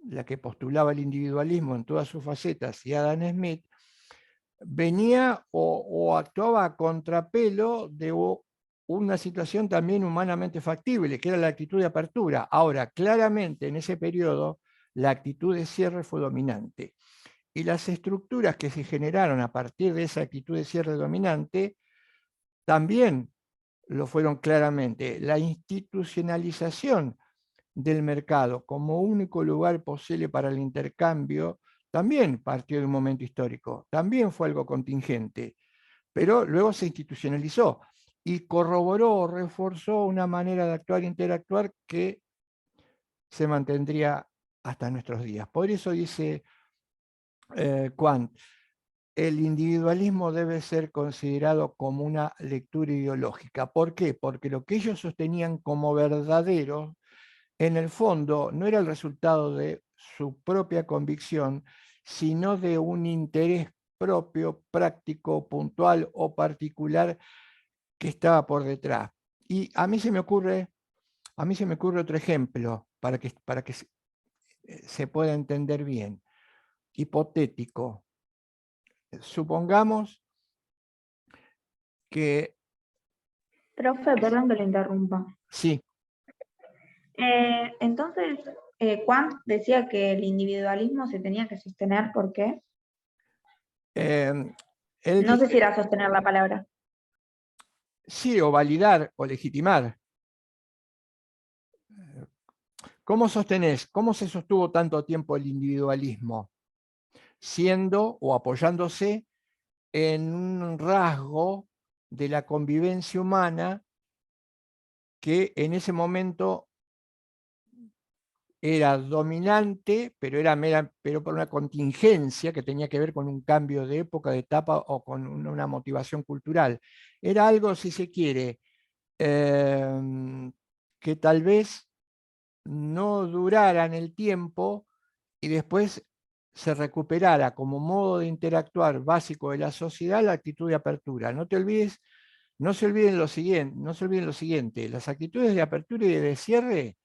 la que postulaba el individualismo en todas sus facetas y Adam Smith, venía o actuaba a contrapelo de una situación también humanamente factible, que era la actitud de apertura. Ahora, claramente en ese periodo, la actitud de cierre fue dominante. Y las estructuras que se generaron a partir de esa actitud de cierre dominante también lo fueron claramente. La institucionalización del mercado como único lugar posible para el intercambio también partió de un momento histórico, también fue algo contingente, pero luego se institucionalizó y corroboró o reforzó una manera de actuar e interactuar que se mantendría hasta nuestros días. Por eso dice Quant, el individualismo debe ser considerado como una lectura ideológica. ¿Por qué? Porque lo que ellos sostenían como verdadero, en el fondo, no era el resultado de su propia convicción, sino de un interés propio, práctico, puntual o particular que estaba por detrás. Y a mí se me ocurre otro ejemplo para que se pueda entender bien, hipotético. Supongamos que Profe, perdón que le interrumpa. sí, Entonces, Kant decía que el individualismo se tenía que sostener, ¿por qué? él No sé si dice era sostener la palabra. sí, o validar o legitimar. ¿Cómo sostenés? ¿Cómo se sostuvo tanto tiempo el individualismo? Siendo o apoyándose en un rasgo de la convivencia humana que en ese momento era dominante, pero por una contingencia que tenía que ver con un cambio de época, de etapa o con una motivación cultural. Era algo, si se quiere, que tal vez no durara en el tiempo y después se recuperara como modo de interactuar básico de la sociedad la actitud de apertura. No te olvides, no se olviden lo siguiente, no se olviden lo siguiente, las actitudes de apertura y de cierre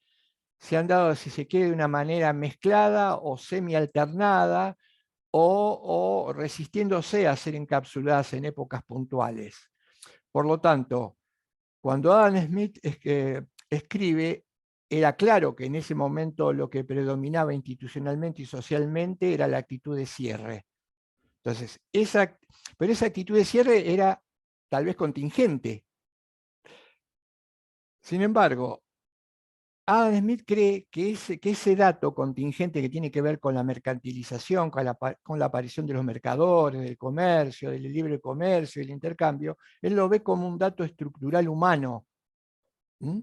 se han dado, si se quiere, de una manera mezclada o semi-alternada o resistiéndose a ser encapsuladas en épocas puntuales. Por lo tanto, cuando Adam Smith escribe, era claro que en ese momento lo que predominaba institucionalmente y socialmente era la actitud de cierre. Entonces, pero esa actitud de cierre era tal vez contingente. Sin embargo, Adam Smith cree que ese dato contingente que tiene que ver con la mercantilización, con la aparición de los mercadores, del comercio, del libre comercio, del intercambio, él lo ve como un dato estructural humano. ¿Mm?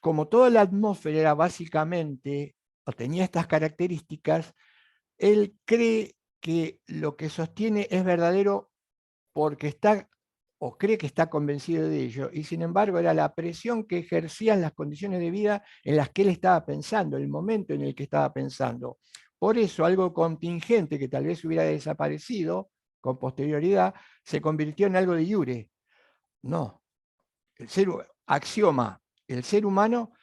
Como toda la atmósfera era básicamente, o tenía estas características, él cree que lo que sostiene es verdadero porque está o cree que está convencido de ello, y sin embargo era la presión que ejercían las condiciones de vida en las que él estaba pensando, el momento en el que estaba pensando. Por eso algo contingente que tal vez hubiera desaparecido con posterioridad, se convirtió en algo de iure. No, axioma, el ser humano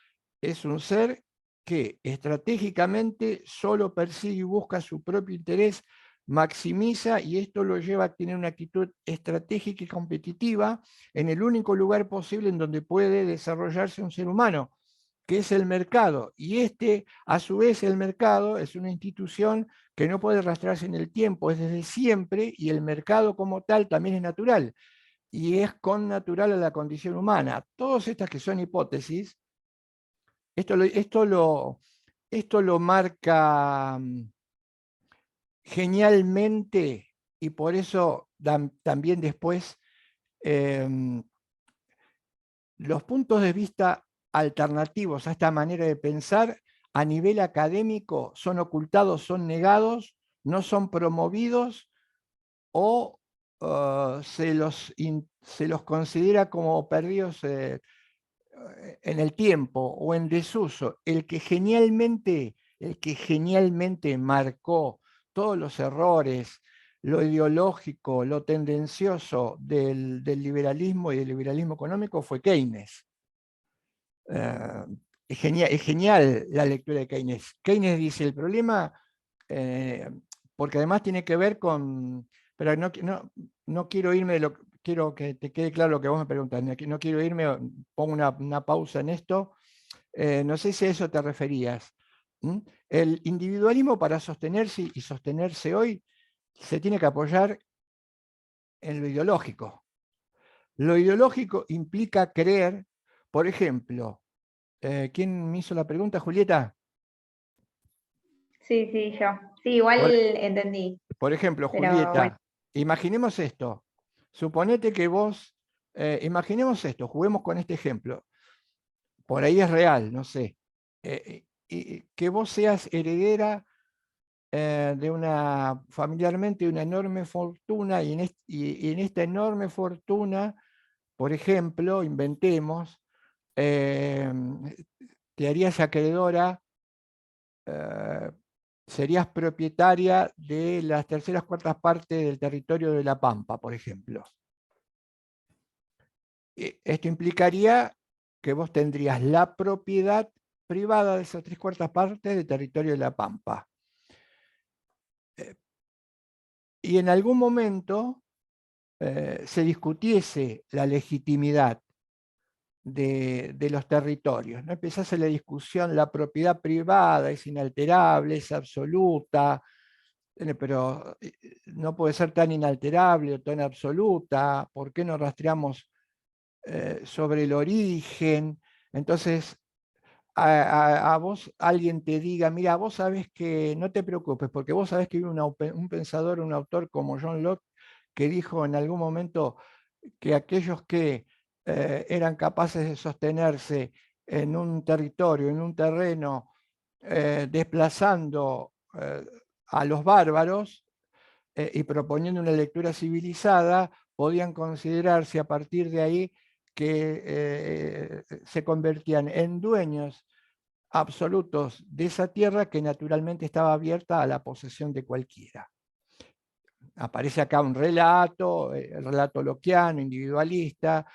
es un ser que estratégicamente solo persigue y busca su propio interés, maximiza, y esto lo lleva a tener una actitud estratégica y competitiva en el único lugar posible en donde puede desarrollarse un ser humano, que es el mercado. Y a su vez, el mercado es una institución que no puede rastrearse en el tiempo, es desde siempre, y el mercado como tal también es natural y es connatural a la condición humana. Todas estas que son hipótesis, esto lo marca genialmente, y por eso también después los puntos de vista alternativos a esta manera de pensar a nivel académico son ocultados, son negados, no son promovidos o se los considera como perdidos en el tiempo o en desuso. El que genialmente marcó todos los errores, lo ideológico, lo tendencioso del liberalismo y del liberalismo económico fue Keynes. Es genial la lectura de Keynes. Keynes dice, el problema, porque además tiene que ver con, pero no quiero irme de lo, quiero que te quede claro lo que vos me preguntas, no quiero irme, pongo una pausa en esto, no sé si a eso te referías. El individualismo, para sostenerse y sostenerse hoy, se tiene que apoyar en lo ideológico. Lo ideológico implica creer, por ejemplo, ¿quién me hizo la pregunta, Julieta? Sí, sí, yo. Sí, igual entendí, Por ejemplo, pero bueno. Julieta, imaginemos esto. Suponete que vos, imaginemos esto, juguemos con este ejemplo. Por ahí es real, no sé. Y que vos seas heredera de familiarmente, de una enorme fortuna, y en esta enorme fortuna, por ejemplo, inventemos, te harías acreedora, serías propietaria de las terceras cuartas partes del territorio de La Pampa, por ejemplo. Esto implicaría que vos tendrías la propiedad privada de esas tres cuartas partes del territorio de La Pampa. Y en algún momento se discutiese la legitimidad de los territorios, ¿no? Empezase la discusión, la propiedad privada es inalterable, es absoluta, pero no puede ser tan inalterable o tan absoluta, ¿por qué no rastreamos sobre el origen? Entonces, a vos alguien te diga, mira, vos sabés que no te preocupes, porque vos sabés que hay un pensador, un autor como John Locke, que dijo en algún momento que aquellos que eran capaces de sostenerse en un territorio, en un terreno, desplazando a los bárbaros y proponiendo una lectura civilizada, podían considerarse a partir de ahí que se convertían en dueños absolutos de esa tierra que naturalmente estaba abierta a la posesión de cualquiera. Aparece acá un relato, el relato lockeano, individualista,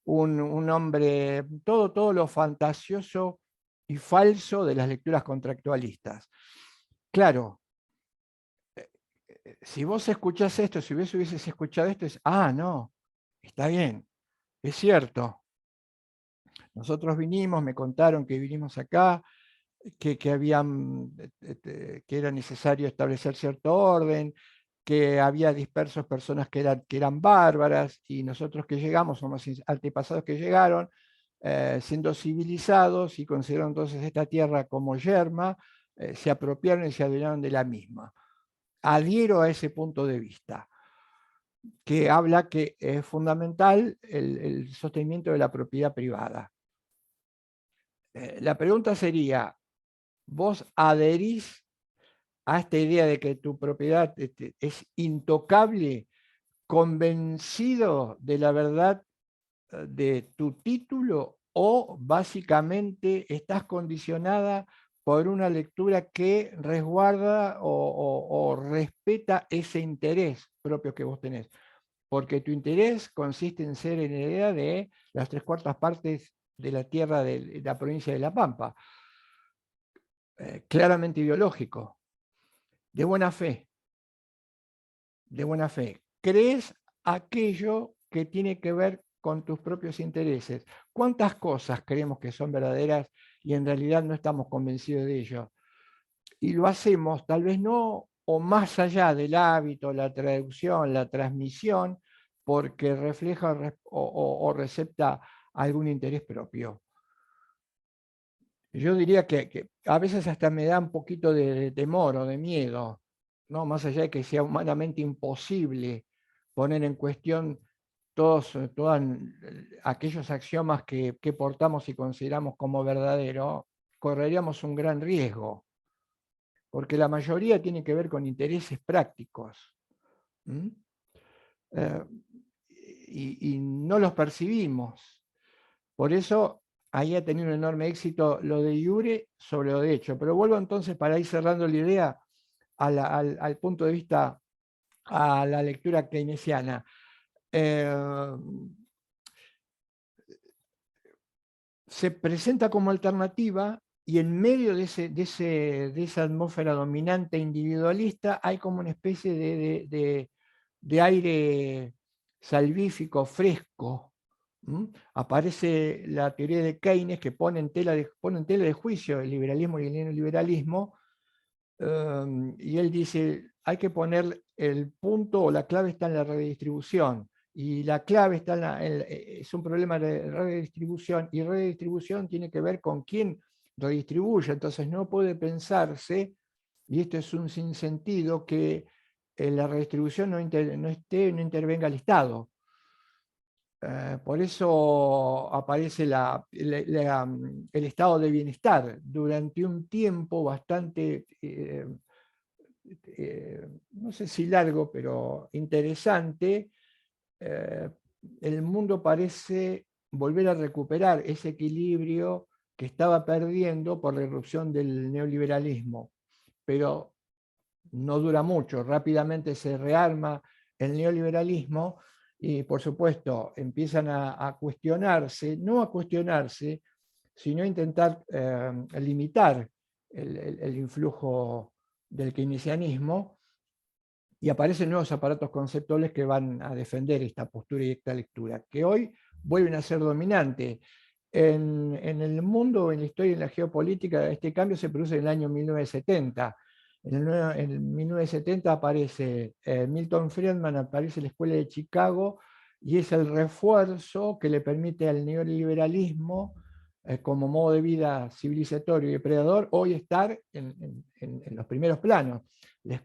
un hombre, todo lo fantasioso y falso de las lecturas contractualistas. Claro, si vos escuchás esto, si vos hubieses escuchado esto, es, no, está bien, es cierto. Nosotros vinimos, me contaron que vinimos acá, que era necesario establecer cierto orden, que había dispersos personas que eran bárbaras, y nosotros que llegamos, somos antepasados que llegaron, siendo civilizados y consideraron entonces esta tierra como yerma, se apropiaron y se adueñaron de la misma. Adhiero a ese punto de vista. que habla que es fundamental el sostenimiento de la propiedad privada. La pregunta sería, ¿vos adherís a esta idea de que tu propiedad es intocable, convencido de la verdad de tu título, o básicamente estás condicionada por una lectura que resguarda o respeta ese interés propio que vos tenés? Porque tu interés consiste en ser heredera de las 3/4 partes de la tierra de la provincia de La Pampa. Claramente ideológico, de buena fe, de buena fe. Crees aquello que tiene que ver con tus propios intereses. ¿Cuántas cosas creemos que son verdaderas y en realidad no estamos convencidos de ello? Y lo hacemos tal vez no o más allá del hábito, la traducción, la transmisión, porque refleja o recepta algún interés propio. Yo diría que a veces hasta me da un poquito de temor o de miedo, ¿no? Más allá de que sea humanamente imposible poner en cuestión todos aquellos axiomas que portamos y consideramos como verdaderos, correríamos un gran riesgo, porque la mayoría tiene que ver con intereses prácticos. Y no los percibimos. Por eso ahí ha tenido un enorme éxito lo de iure sobre lo de hecho. Pero vuelvo entonces, para ir cerrando la idea, al punto de vista, a la lectura keynesiana. Se presenta como alternativa y en medio de esa atmósfera dominante individualista hay como una especie de aire salvífico, fresco. Aparece la teoría de Keynes, que pone en tela de juicio el liberalismo y el neoliberalismo, y él dice, hay que poner el punto o la clave está en la redistribución, y la clave está es un problema de redistribución, y redistribución tiene que ver con quién redistribuye. Entonces no puede pensarse, y esto es un sinsentido, que la redistribución no intervenga el Estado. Por eso aparece el estado de bienestar durante un tiempo bastante, no sé si largo, pero interesante. El mundo parece volver a recuperar ese equilibrio que estaba perdiendo por la irrupción del neoliberalismo, pero no dura mucho, rápidamente se rearma el neoliberalismo y, por supuesto, empiezan a cuestionarse, no a cuestionarse, sino a intentar limitar el influjo del keynesianismo, y aparecen nuevos aparatos conceptuales que van a defender esta postura y esta lectura, que hoy vuelven a ser dominantes. En el mundo, en la historia y en la geopolítica, este cambio se produce en el año 1970. En 1970 aparece Milton Friedman, aparece la Escuela de Chicago, y es el refuerzo que le permite al neoliberalismo, como modo de vida civilizatorio y depredador, hoy estar en los primeros planos.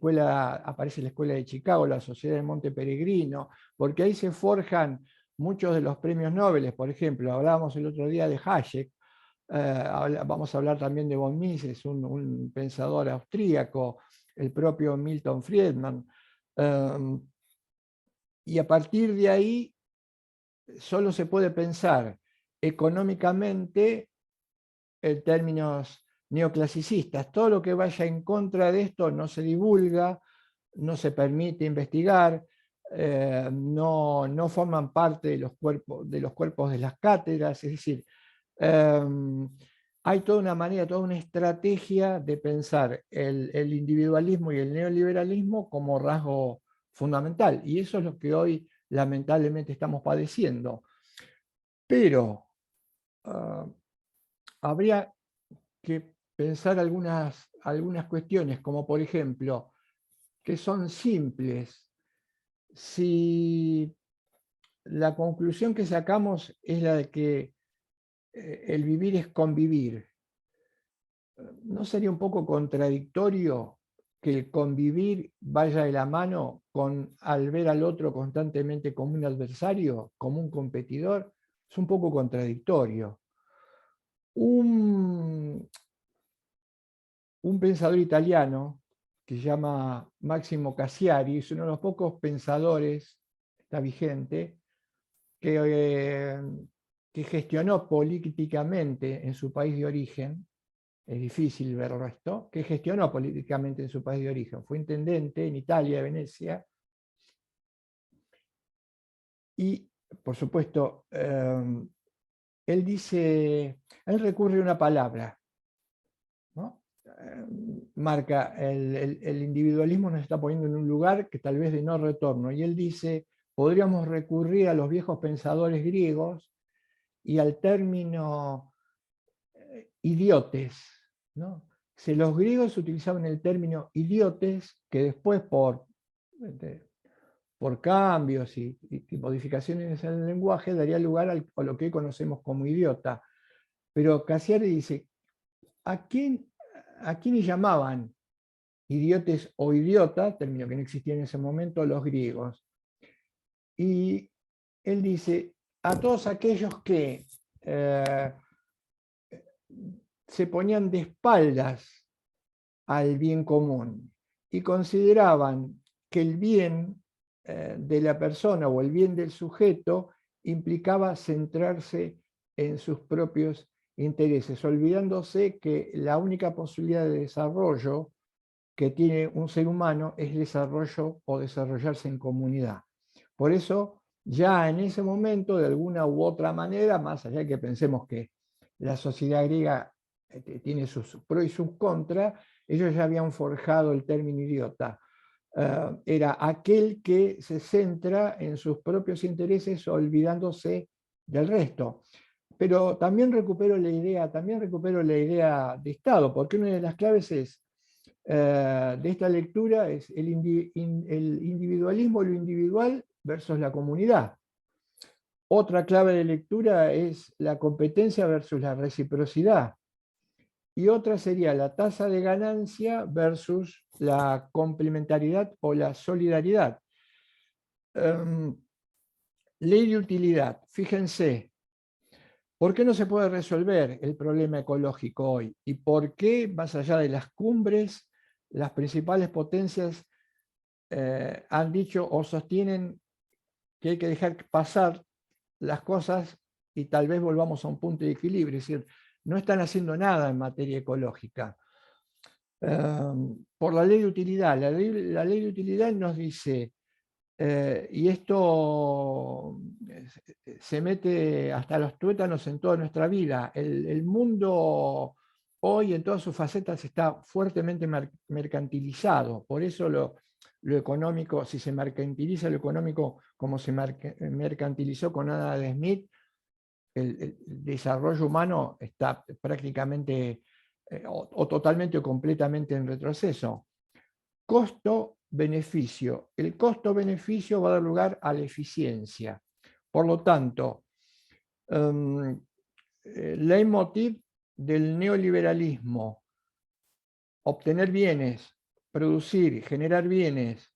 Aparece la Escuela de Chicago, la Sociedad de Monte Peregrino, porque ahí se forjan muchos de los premios Nobel. Por ejemplo, hablábamos el otro día de Hayek, vamos a hablar también de von Mises, un pensador austríaco, el propio Milton Friedman, y a partir de ahí solo se puede pensar económicamente en términos neoclasicistas. Todo lo que vaya en contra de esto no se divulga, no se permite investigar, no forman parte de los cuerpos de las cátedras. Es decir, hay toda una manera, toda una estrategia de pensar el individualismo y el neoliberalismo como rasgo fundamental, y eso es lo que hoy lamentablemente estamos padeciendo. Pero habría que pensar algunas cuestiones, como por ejemplo, que son simples. Si la conclusión que sacamos es la de que el vivir es convivir, ¿no sería un poco contradictorio que el convivir vaya de la mano con al ver al otro constantemente como un adversario, como un competidor, es un poco contradictorio. Un pensador italiano que se llama Máximo Cassiari es uno de los pocos pensadores, está vigente, que gestionó políticamente en su país de origen. Es difícil verlo esto, que gestionó políticamente en su país de origen. Fue intendente en Italia, de Venecia, y, por supuesto, él recurre a una palabra, ¿no? Marca, el individualismo nos está poniendo en un lugar que tal vez de no retorno, y él dice, podríamos recurrir a los viejos pensadores griegos y al término idiotes, ¿no? Si los griegos utilizaban el término idiotes, que después por cambios y modificaciones en el lenguaje daría lugar a lo que hoy conocemos como idiota. Pero Cassiari dice, ¿a quiénes llamaban idiotes o idiota, término que no existía en ese momento, los griegos? Y él dice, a todos aquellos que se ponían de espaldas al bien común y consideraban que el bien de la persona o el bien del sujeto implicaba centrarse en sus propios intereses, olvidándose que la única posibilidad de desarrollo que tiene un ser humano es desarrollo o desarrollarse en comunidad. Por eso, ya en ese momento, de alguna u otra manera, más allá de que pensemos que la sociedad griega tiene sus pros y sus contras, ellos ya habían forjado el término idiota. Era aquel que se centra en sus propios intereses olvidándose del resto. Pero también recupero la idea de Estado, porque una de las claves de esta lectura es el individualismo, lo individual versus la comunidad. Otra clave de lectura es la competencia versus la reciprocidad. Y otra sería la tasa de ganancia versus la complementariedad o la solidaridad. Ley de utilidad. Fíjense, ¿por qué no se puede resolver el problema ecológico hoy? ¿Y por qué, más allá de las cumbres, las principales potencias han dicho o sostienen que hay que dejar pasar las cosas y tal vez volvamos a un punto de equilibrio? Es decir, no están haciendo nada en materia ecológica. Por la ley de utilidad. La ley de utilidad nos dice, y esto se mete hasta los tuétanos en toda nuestra vida, el mundo hoy en todas sus facetas está fuertemente mercantilizado. Por eso lo económico, si se mercantiliza lo económico como se mercantilizó con Adam Smith, el desarrollo humano está prácticamente o totalmente o completamente en retroceso. Costo-beneficio. El costo-beneficio va a dar lugar a la eficiencia. Por lo tanto, leitmotiv del neoliberalismo, obtener bienes, producir, generar bienes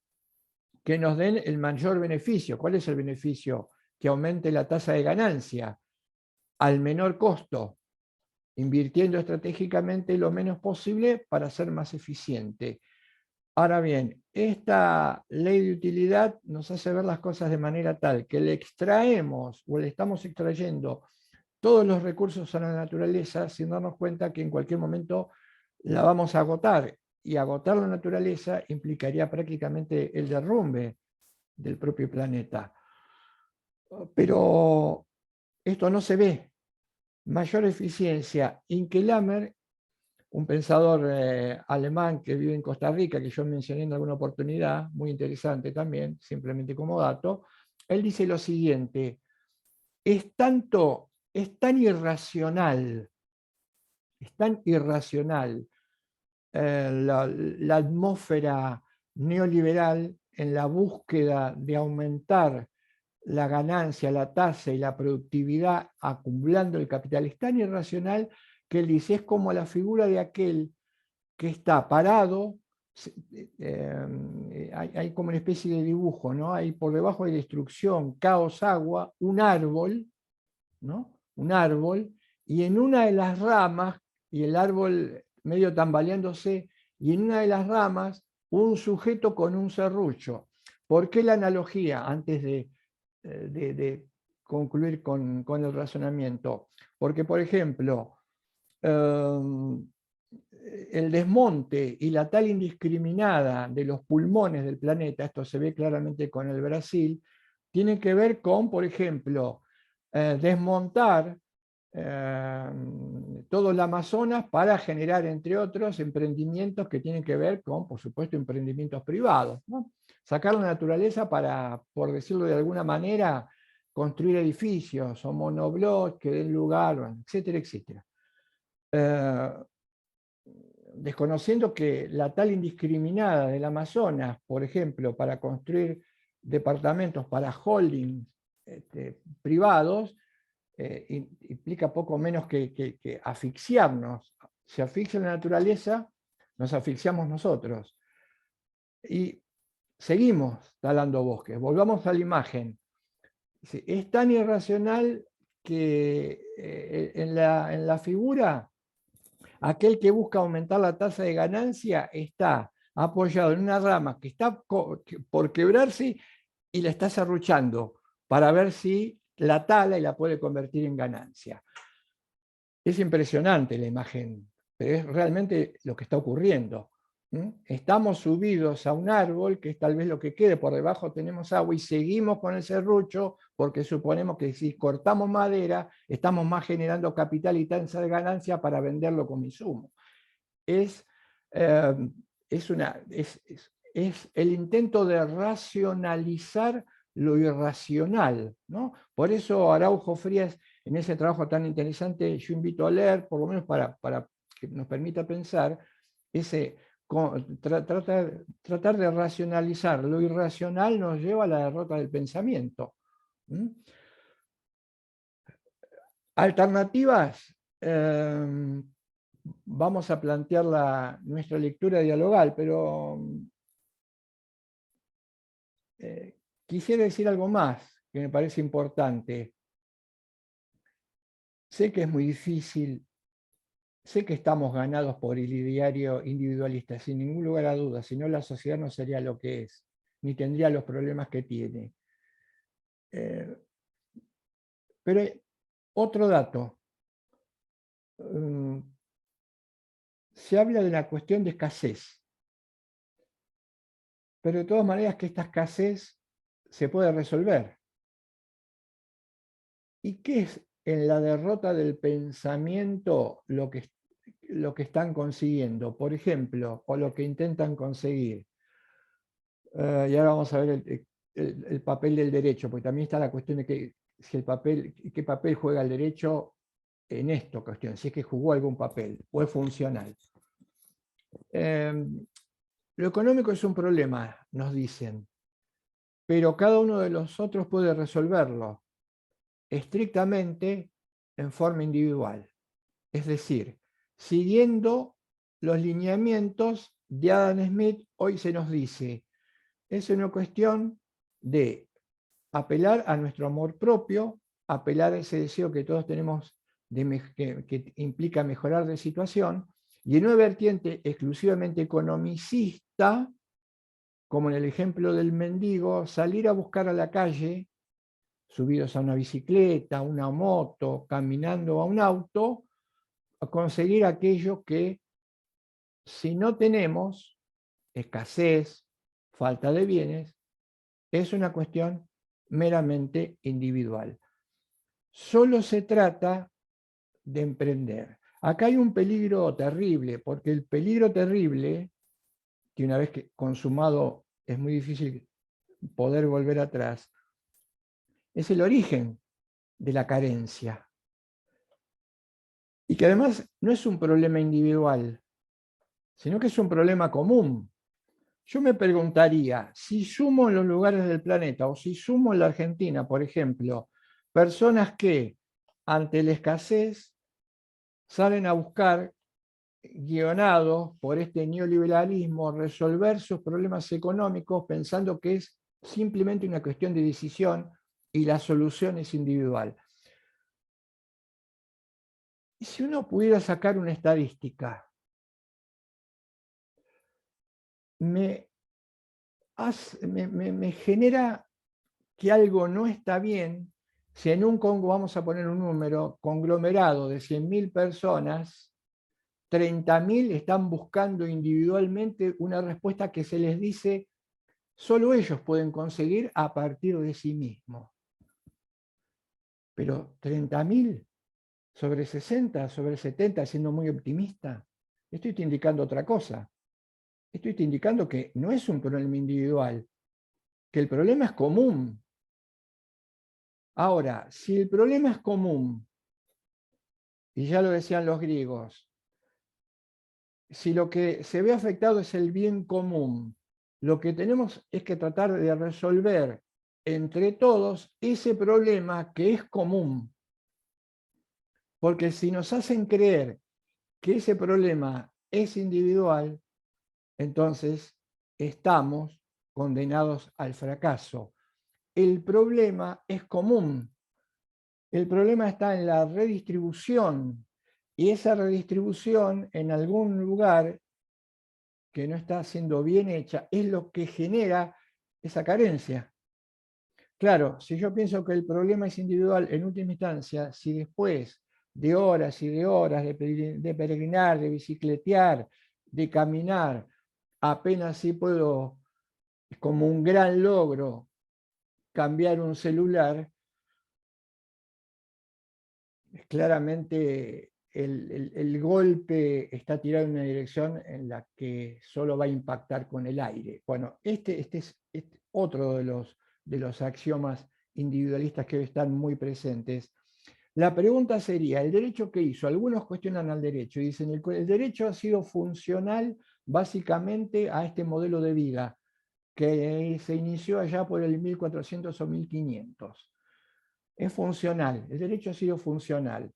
que nos den el mayor beneficio. ¿Cuál es el beneficio? Que aumente la tasa de ganancia al menor costo, invirtiendo estratégicamente lo menos posible para ser más eficiente. Ahora bien, esta ley de utilidad nos hace ver las cosas de manera tal que le extraemos o le estamos extrayendo todos los recursos a la naturaleza sin darnos cuenta que en cualquier momento la vamos a agotar, y agotar la naturaleza implicaría prácticamente el derrumbe del propio planeta. Pero esto no se ve. Mayor eficiencia. Inke Lammer, un pensador alemán que vive en Costa Rica, que yo mencioné en alguna oportunidad, muy interesante también, simplemente como dato, él dice lo siguiente: es tan irracional, la atmósfera neoliberal en la búsqueda de aumentar la ganancia, la tasa y la productividad acumulando el capital, es tan irracional que él dice, es como la figura de aquel que está parado hay como una especie de dibujo, ¿no? Hay por debajo hay destrucción, caos, agua, un árbol, ¿no? Un árbol, y en una de las ramas, y el árbol medio tambaleándose, y en una de las ramas, un sujeto con un serrucho. ¿Por qué la analogía? Antes de concluir con el razonamiento. Porque, por ejemplo, el desmonte y la tala indiscriminada de los pulmones del planeta, esto se ve claramente con el Brasil, tiene que ver con, por ejemplo, desmontar todo el Amazonas para generar, entre otros, emprendimientos que tienen que ver con, por supuesto, emprendimientos privados, ¿no? Sacar la naturaleza para, por decirlo de alguna manera, construir edificios o monoblocks que den lugar, etcétera, etcétera. Desconociendo que la tala indiscriminada del Amazonas, por ejemplo, para construir departamentos para holdings privados, implica poco menos que asfixiarnos. Si asfixia la naturaleza, nos asfixiamos nosotros. Y seguimos talando bosques. Volvamos a la imagen. Es tan irracional que en la figura, aquel que busca aumentar la tasa de ganancia está apoyado en una rama que está por quebrarse y la está serruchando para ver si la tala y la puede convertir en ganancia. Es impresionante la imagen, pero es realmente lo que está ocurriendo. Estamos subidos a un árbol, que es tal vez lo que quede, por debajo tenemos agua y seguimos con el serrucho porque suponemos que si cortamos madera estamos más generando capital y tasa de ganancia para venderlo como insumo. Es el intento de racionalizar lo irracional, ¿no? Por eso Araujo Frías, en ese trabajo tan interesante, yo invito a leer, por lo menos para que nos permita pensar, tratar de racionalizar lo irracional nos lleva a la derrota del pensamiento. Alternativas, vamos a plantear nuestra lectura dialogal, pero quisiera decir algo más que me parece importante. Sé que es muy difícil, sé que estamos ganados por el ideario individualista, sin ningún lugar a dudas, si no la sociedad no sería lo que es, ni tendría los problemas que tiene. Pero otro dato. Se habla de la cuestión de escasez, pero de todas maneras que esta escasez se puede resolver. ¿Y qué es en la derrota del pensamiento lo que están consiguiendo? Por ejemplo, o lo que intentan conseguir. Y ahora vamos a ver el papel del derecho, porque también está la cuestión de qué papel juega el derecho en esta cuestión, si es que jugó algún papel o es funcional. Lo económico es un problema, nos dicen, pero cada uno de los otros puede resolverlo estrictamente en forma individual. Es decir, siguiendo los lineamientos de Adam Smith, hoy se nos dice, es una cuestión de apelar a nuestro amor propio, apelar a ese deseo que todos tenemos que implica mejorar de situación, y en una vertiente exclusivamente economicista, como en el ejemplo del mendigo, salir a buscar a la calle, subidos a una bicicleta, a una moto, caminando a un auto, a conseguir aquello que, si no tenemos, escasez, falta de bienes, es una cuestión meramente individual. Solo se trata de emprender. Acá hay un peligro terrible, porque el peligro terrible, que una vez que consumado es muy difícil poder volver atrás, es el origen de la carencia. Y que además no es un problema individual, sino que es un problema común. Yo me preguntaría, si sumo en los lugares del planeta, o si sumo en la Argentina, por ejemplo, personas que ante la escasez salen a buscar guionados por este neoliberalismo, resolver sus problemas económicos pensando que es simplemente una cuestión de decisión y la solución es individual. Y si uno pudiera sacar una estadística, me genera que algo no está bien si en un Congo, vamos a poner un número, conglomerado de 100.000 personas, 30.000 están buscando individualmente una respuesta que se les dice solo ellos pueden conseguir a partir de sí mismos. Pero 30.000 sobre 60, sobre 70, siendo muy optimista, esto está indicando otra cosa. Esto está indicando que no es un problema individual, que el problema es común. Ahora, si el problema es común, y ya lo decían los griegos, si lo que se ve afectado es el bien común, lo que tenemos es que tratar de resolver entre todos ese problema que es común. Porque si nos hacen creer que ese problema es individual, entonces estamos condenados al fracaso. El problema es común. El problema está en la redistribución, y esa redistribución en algún lugar que no está siendo bien hecha es lo que genera esa carencia. Claro, si yo pienso que el problema es individual en última instancia, si después de horas y de horas de peregrinar, de bicicletear, de caminar, apenas sí puedo, como un gran logro, cambiar un celular, claramente el golpe está tirado en una dirección en la que solo va a impactar con el aire. Bueno, este es otro de los axiomas individualistas que hoy están muy presentes. La pregunta sería, ¿el derecho qué hizo? Algunos cuestionan al derecho y dicen, el derecho ha sido funcional básicamente a este modelo de vida que se inició allá por el 1400 o 1500. Es funcional, el derecho ha sido funcional.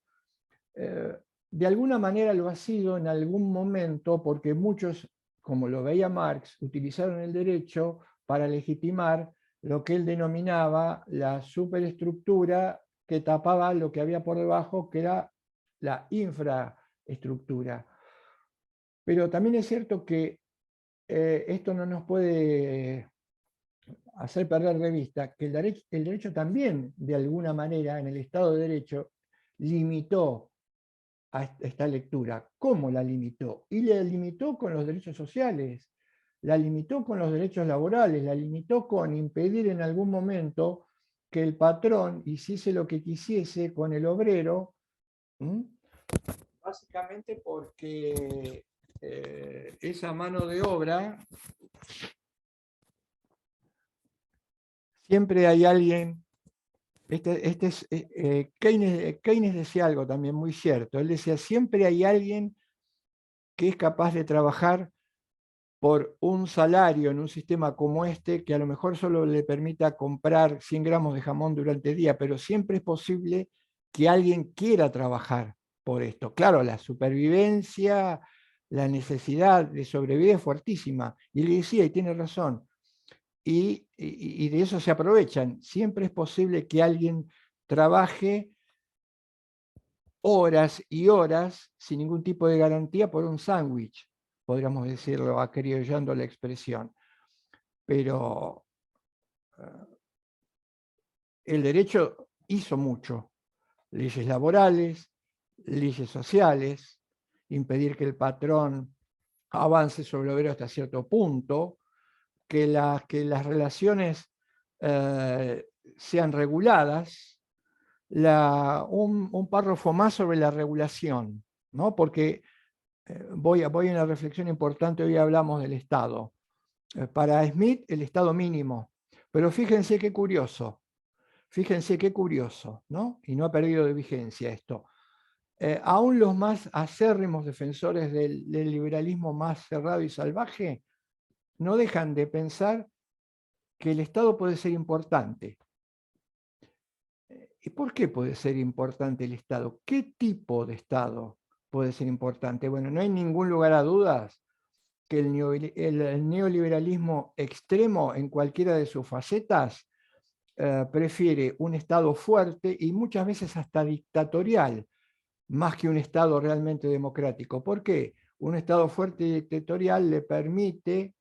De alguna manera lo ha sido en algún momento porque muchos, como lo veía Marx, utilizaron el derecho para legitimar lo que él denominaba la superestructura que tapaba lo que había por debajo, que era la infraestructura. Pero también es cierto que esto no nos puede hacer perder de vista que el derecho también, de alguna manera, en el Estado de Derecho, limitó a esta lectura. ¿Cómo la limitó? Y la limitó con los derechos sociales, la limitó con los derechos laborales, la limitó con impedir en algún momento que el patrón hiciese lo que quisiese con el obrero, básicamente porque esa mano de obra, siempre hay alguien. Keynes decía algo también muy cierto. Él decía, siempre hay alguien que es capaz de trabajar por un salario en un sistema como este, que a lo mejor solo le permita comprar 100 gramos de jamón durante el día, pero siempre es posible que alguien quiera trabajar por esto. Claro, la supervivencia, la necesidad de sobrevivir es fuertísima. Y le decía, y tiene razón, y de eso se aprovechan. Siempre es posible que alguien trabaje horas y horas sin ningún tipo de garantía por un sándwich, podríamos decirlo, acriollando la expresión. Pero el derecho hizo mucho. Leyes laborales, leyes sociales, impedir que el patrón avance sobre el obrero hasta cierto punto, que las relaciones sean reguladas. Un párrafo más sobre la regulación, ¿no? Porque voy a una reflexión importante, hoy hablamos del Estado. Para Smith, el Estado mínimo. Pero fíjense qué curioso, ¿no? Y no ha perdido de vigencia esto. Aún los más acérrimos defensores del liberalismo más cerrado y salvaje no dejan de pensar que el Estado puede ser importante. ¿Y por qué puede ser importante el Estado? ¿Qué tipo de Estado? puede ser importante. Bueno, no hay ningún lugar a dudas que el neoliberalismo extremo en cualquiera de sus facetas prefiere un Estado fuerte y muchas veces hasta dictatorial, más que un Estado realmente democrático. ¿Por qué? Un Estado fuerte y dictatorial le permite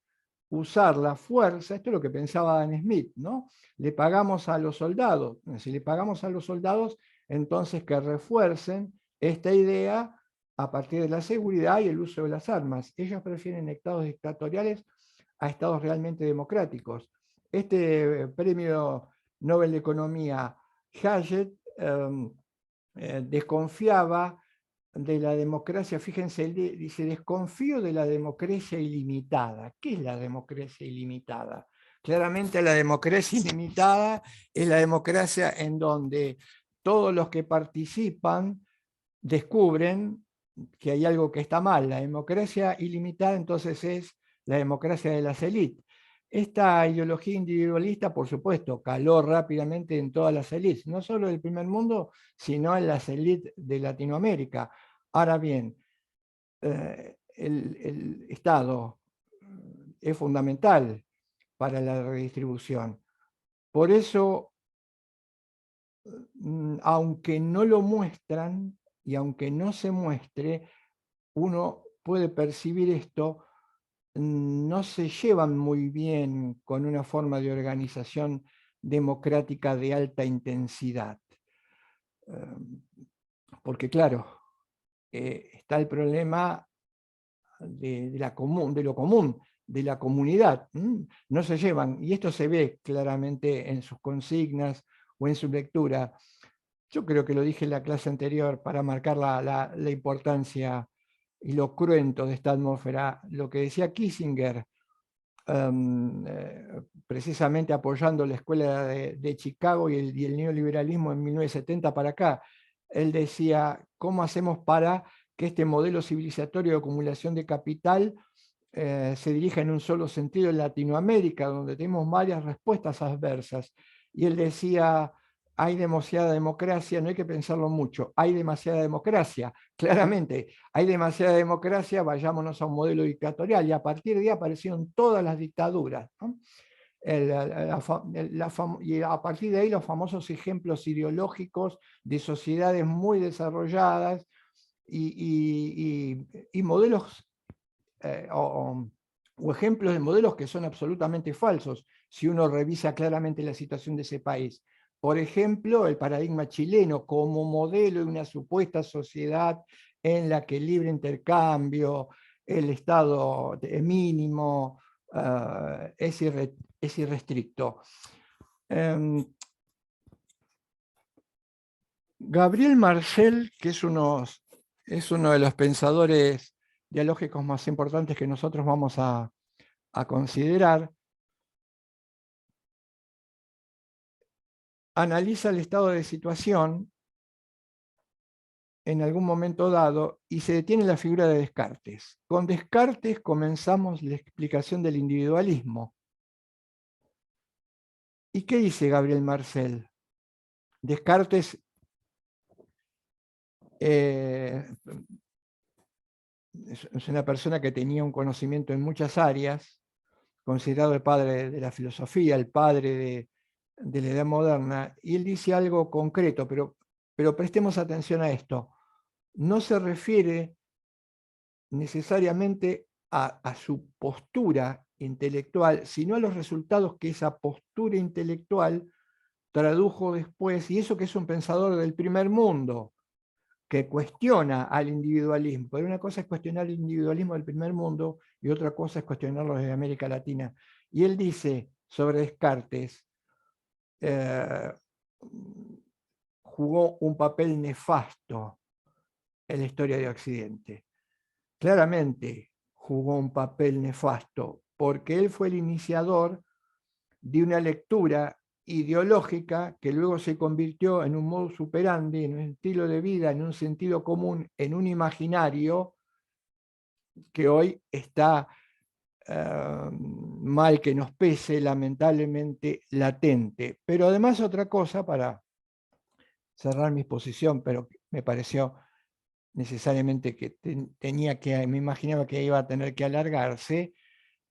usar la fuerza, esto es lo que pensaba Adam Smith, ¿no? Le pagamos a los soldados, si le pagamos a los soldados, entonces que refuercen esta idea a partir de la seguridad y el uso de las armas. Ellos prefieren estados dictatoriales a estados realmente democráticos. Este premio Nobel de Economía, Hayek, desconfiaba de la democracia, fíjense, él dice, desconfío de la democracia ilimitada. ¿Qué es la democracia ilimitada? Claramente la democracia ilimitada es la democracia en donde todos los que participan descubren que hay algo que está mal. La democracia ilimitada entonces es la democracia de las élites. Esta ideología individualista, por supuesto, caló rápidamente en todas las élites, no solo del primer mundo, sino en las élites de Latinoamérica. Ahora bien, el Estado es fundamental para la redistribución. Por eso, aunque no lo muestran y aunque no se muestre, uno puede percibir esto, no se llevan muy bien con una forma de organización democrática de alta intensidad. Porque claro, está el problema de lo común, de la comunidad. No se llevan, y esto se ve claramente en sus consignas o en su lectura. Yo creo que lo dije en la clase anterior para marcar la importancia y lo cruento de esta atmósfera. Lo que decía Kissinger, precisamente apoyando la escuela de Chicago y el neoliberalismo en 1970 para acá, él decía, ¿cómo hacemos para que este modelo civilizatorio de acumulación de capital se dirija en un solo sentido en Latinoamérica, donde tenemos varias respuestas adversas? Y él decía, hay demasiada democracia, no hay que pensarlo mucho, hay demasiada democracia, claramente, hay demasiada democracia, vayámonos a un modelo dictatorial, y a partir de ahí aparecieron todas las dictaduras, ¿no? Y a partir de ahí los famosos ejemplos ideológicos de sociedades muy desarrolladas y modelos o ejemplos de modelos que son absolutamente falsos si uno revisa claramente la situación de ese país. Por ejemplo, el paradigma chileno como modelo de una supuesta sociedad en la que el libre intercambio, el Estado mínimo, es irrestricto. Gabriel Marcel, que es uno de los pensadores dialógicos más importantes que nosotros vamos a considerar, analiza el estado de situación en algún momento dado y se detiene en la figura de Descartes. Con Descartes comenzamos la explicación del individualismo. ¿Y qué dice Gabriel Marcel? Descartes es una persona que tenía un conocimiento en muchas áreas, considerado el padre de la filosofía, el padre de la edad moderna, y él dice algo concreto, pero prestemos atención a esto. No se refiere necesariamente a su postura intelectual, sino a los resultados que esa postura intelectual tradujo después, y eso que es un pensador del primer mundo, que cuestiona al individualismo. Pero una cosa es cuestionar el individualismo del primer mundo y otra cosa es cuestionarlo desde América Latina. Y él dice sobre Descartes, jugó un papel nefasto en la historia de Occidente. Claramente jugó un papel nefasto porque él fue el iniciador de una lectura ideológica que luego se convirtió en un modus operandi, en un estilo de vida, en un sentido común, en un imaginario que hoy está, mal que nos pese, lamentablemente latente. Pero además otra cosa, para cerrar mi exposición, pero me pareció necesariamente que me imaginaba que iba a tener que alargarse,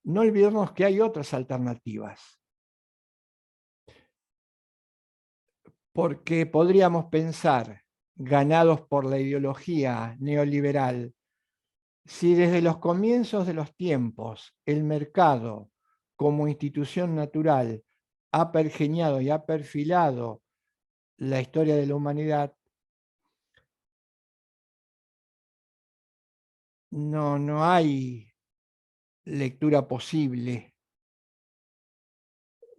no olvidemos que hay otras alternativas. Porque podríamos pensar, ganados por la ideología neoliberal, si desde los comienzos de los tiempos el mercado como institución natural ha pergeñado y ha perfilado la historia de la humanidad, no hay lectura posible,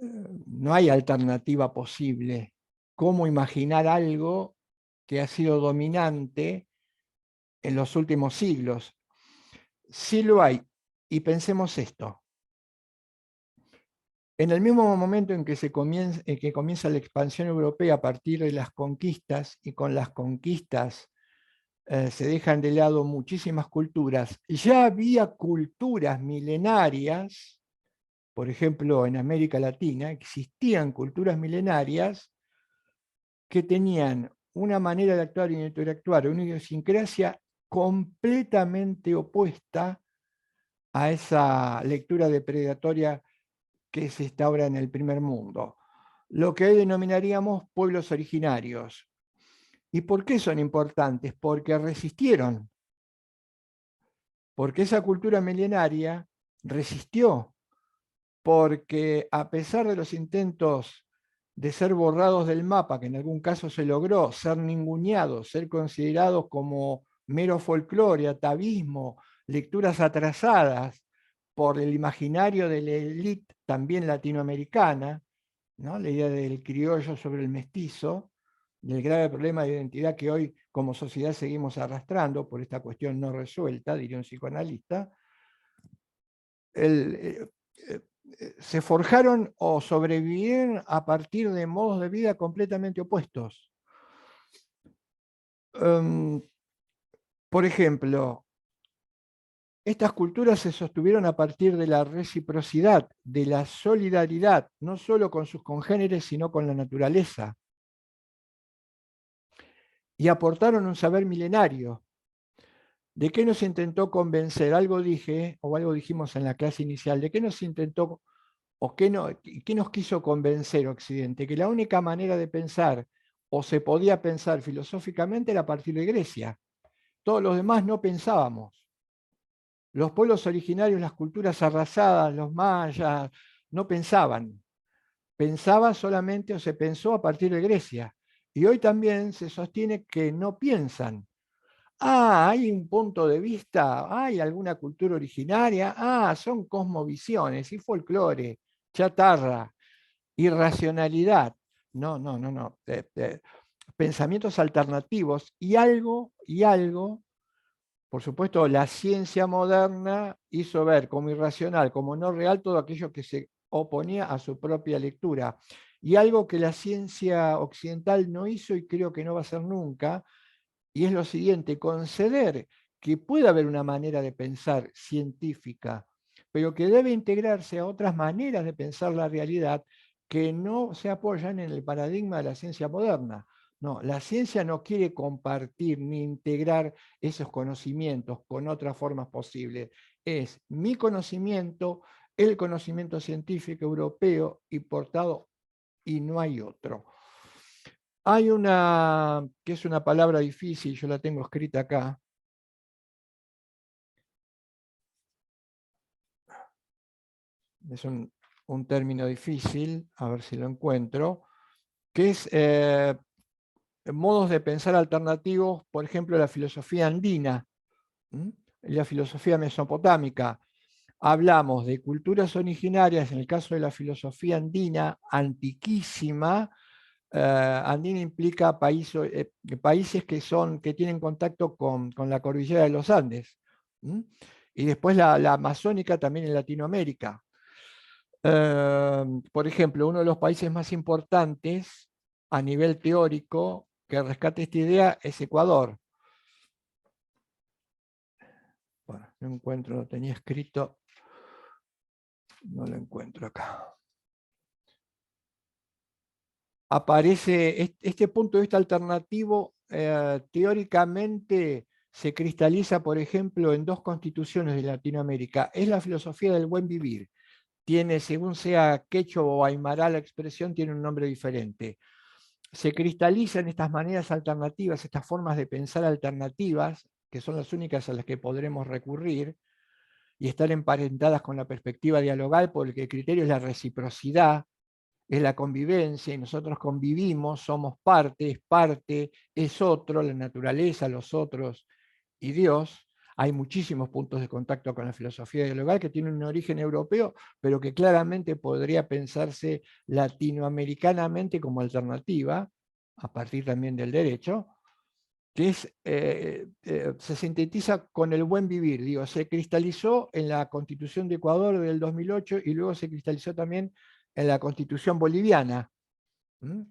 no hay alternativa posible. ¿Cómo imaginar algo que ha sido dominante en los últimos siglos? Sí lo hay, y pensemos esto. En el mismo momento en que comienza la expansión europea a partir de las conquistas, y con las conquistas se dejan de lado muchísimas culturas, ya había culturas milenarias, por ejemplo, en América Latina, existían culturas milenarias que tenían una manera de actuar y de interactuar, una idiosincrasia completamente opuesta a esa lectura depredatoria que se instaura en el primer mundo, lo que hoy denominaríamos pueblos originarios. ¿Y por qué son importantes? Porque resistieron, porque esa cultura milenaria resistió, porque a pesar de los intentos de ser borrados del mapa, que en algún caso se logró, ser ninguneados, ser considerados como mero folclore, atavismo, lecturas atrasadas por el imaginario de la élite también latinoamericana, ¿no? La idea del criollo sobre el mestizo, del grave problema de identidad que hoy como sociedad seguimos arrastrando por esta cuestión no resuelta, diría un psicoanalista, se forjaron o sobrevivieron a partir de modos de vida completamente opuestos. Por ejemplo, estas culturas se sostuvieron a partir de la reciprocidad, de la solidaridad, no solo con sus congéneres, sino con la naturaleza. Y aportaron un saber milenario. ¿De qué nos intentó convencer? Algo dije, o algo dijimos en la clase inicial, ¿de qué nos intentó o qué nos quiso convencer Occidente? Que la única manera de pensar, o se podía pensar filosóficamente, era a partir de Grecia. Todos los demás no pensábamos. Los pueblos originarios, las culturas arrasadas, los mayas, no pensaban. Pensaba solamente o se pensó a partir de Grecia. Y hoy también se sostiene que no piensan. Hay un punto de vista, hay alguna cultura originaria, son cosmovisiones y folclore, chatarra, irracionalidad. No. Pensamientos alternativos y algo, por supuesto, la ciencia moderna hizo ver como irracional, como no real, todo aquello que se oponía a su propia lectura. Y algo que la ciencia occidental no hizo y creo que no va a hacer nunca, y es lo siguiente: conceder que puede haber una manera de pensar científica, pero que debe integrarse a otras maneras de pensar la realidad que no se apoyan en el paradigma de la ciencia moderna. No, la ciencia no quiere compartir ni integrar esos conocimientos con otras formas posibles. Es mi conocimiento, el conocimiento científico europeo importado, y no hay otro. Hay una que es una palabra difícil, yo la tengo escrita acá. Es un término difícil, a ver si lo encuentro, que es modos de pensar alternativos, por ejemplo, la filosofía andina, la filosofía mesopotámica. Hablamos de culturas originarias, en el caso de la filosofía andina, antiquísima. Andina implica países que tienen contacto con la cordillera de los Andes. Y después la amazónica también en Latinoamérica. Por ejemplo, uno de los países más importantes a nivel teórico que rescate esta idea es Ecuador. Bueno, no encuentro, lo tenía escrito, no lo encuentro acá. Aparece este punto de vista alternativo, teóricamente se cristaliza, por ejemplo, en dos constituciones de Latinoamérica. Es la filosofía del buen vivir. Tiene, según sea quechua o aymara la expresión, tiene un nombre diferente. Se cristalizan estas maneras alternativas, estas formas de pensar alternativas, que son las únicas a las que podremos recurrir, y están emparentadas con la perspectiva dialogal, porque el criterio es la reciprocidad, es la convivencia, y nosotros convivimos, somos parte, es otro, la naturaleza, los otros y Dios. Hay muchísimos puntos de contacto con la filosofía dialogal que tienen un origen europeo, pero que claramente podría pensarse latinoamericanamente como alternativa, a partir también del derecho, que se sintetiza con el buen vivir. Digo, se cristalizó en la Constitución de Ecuador del 2008 y luego se cristalizó también en la Constitución boliviana,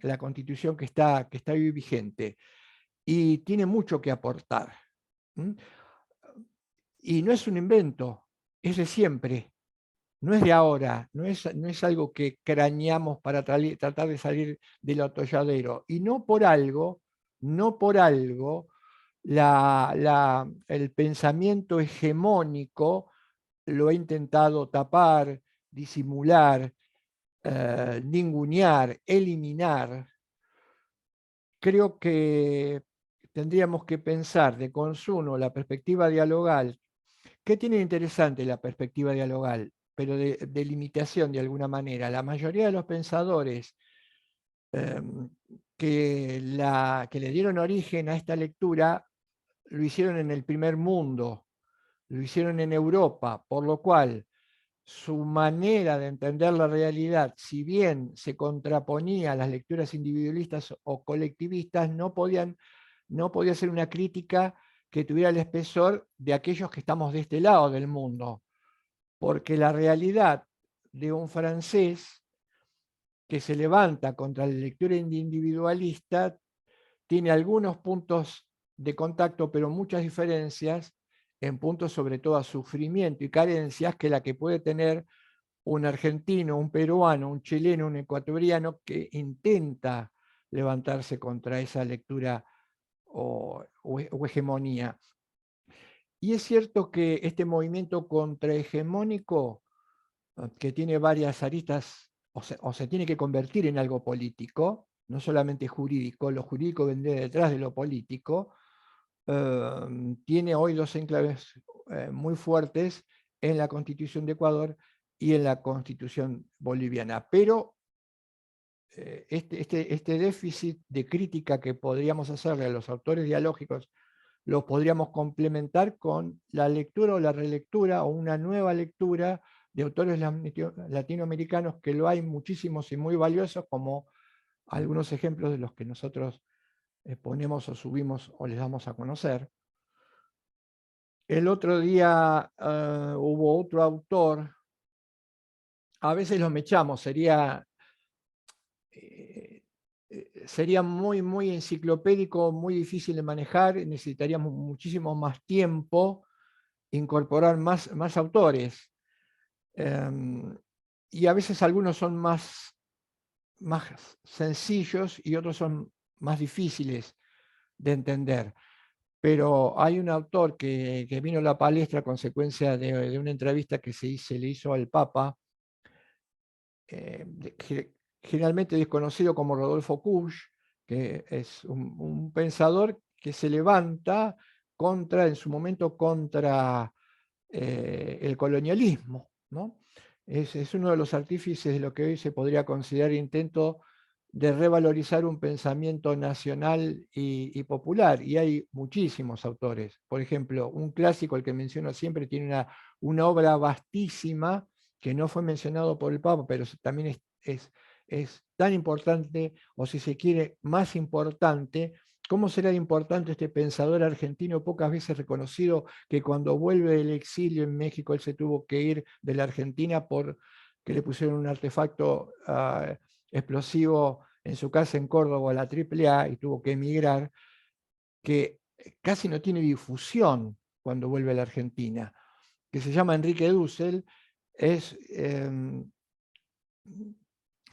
la Constitución que está hoy vigente, y tiene mucho que aportar. Y no es un invento, es de siempre, no es de ahora, no es algo que craneamos para tratar de salir del atolladero. Y no por algo, el pensamiento hegemónico lo ha intentado tapar, disimular, ningunear, eliminar. Creo que tendríamos que pensar de consumo la perspectiva dialogal. ¿Qué tiene de interesante la perspectiva dialogal? Pero de limitación de alguna manera. La mayoría de los pensadores que le dieron origen a esta lectura lo hicieron en el primer mundo, lo hicieron en Europa, por lo cual su manera de entender la realidad, si bien se contraponía a las lecturas individualistas o colectivistas, no podía ser una crítica que tuviera el espesor de aquellos que estamos de este lado del mundo, porque la realidad de un francés que se levanta contra la lectura individualista tiene algunos puntos de contacto, pero muchas diferencias en puntos sobre todo a sufrimiento y carencias que la que puede tener un argentino, un peruano, un chileno, un ecuatoriano que intenta levantarse contra esa lectura o hegemonía. Y es cierto que este movimiento contrahegemónico, que tiene varias aristas, o se tiene que convertir en algo político, no solamente jurídico, lo jurídico vendría detrás de lo político, tiene hoy dos enclaves muy fuertes en la Constitución de Ecuador y en la Constitución boliviana. Pero este déficit de crítica que podríamos hacerle a los autores dialógicos lo podríamos complementar con la lectura o la relectura o una nueva lectura de autores latinoamericanos, que lo hay muchísimos y muy valiosos, como algunos ejemplos de los que nosotros ponemos o subimos o les damos a conocer. El otro día hubo otro autor, a veces los mechamos, sería muy enciclopédico, muy difícil de manejar, necesitaríamos muchísimo más tiempo, incorporar más autores. Y a veces algunos son más sencillos y otros son más difíciles de entender. Pero hay un autor que vino a la palestra a consecuencia de una entrevista que se le hizo al Papa, generalmente desconocido como Rodolfo Kusch, que es un pensador que se levanta en su momento contra el colonialismo, ¿no? Es uno de los artífices de lo que hoy se podría considerar intento de revalorizar un pensamiento nacional y popular, y hay muchísimos autores. Por ejemplo, un clásico, el que menciono siempre, tiene una obra vastísima que no fue mencionado por el Papa, pero también es tan importante, o si se quiere, más importante. ¿Cómo será importante este pensador argentino pocas veces reconocido, que cuando vuelve del exilio en México él se tuvo que ir de la Argentina porque le pusieron un artefacto explosivo en su casa en Córdoba, la AAA, y tuvo que emigrar, que casi no tiene difusión cuando vuelve a la Argentina, que se llama Enrique Dussel, es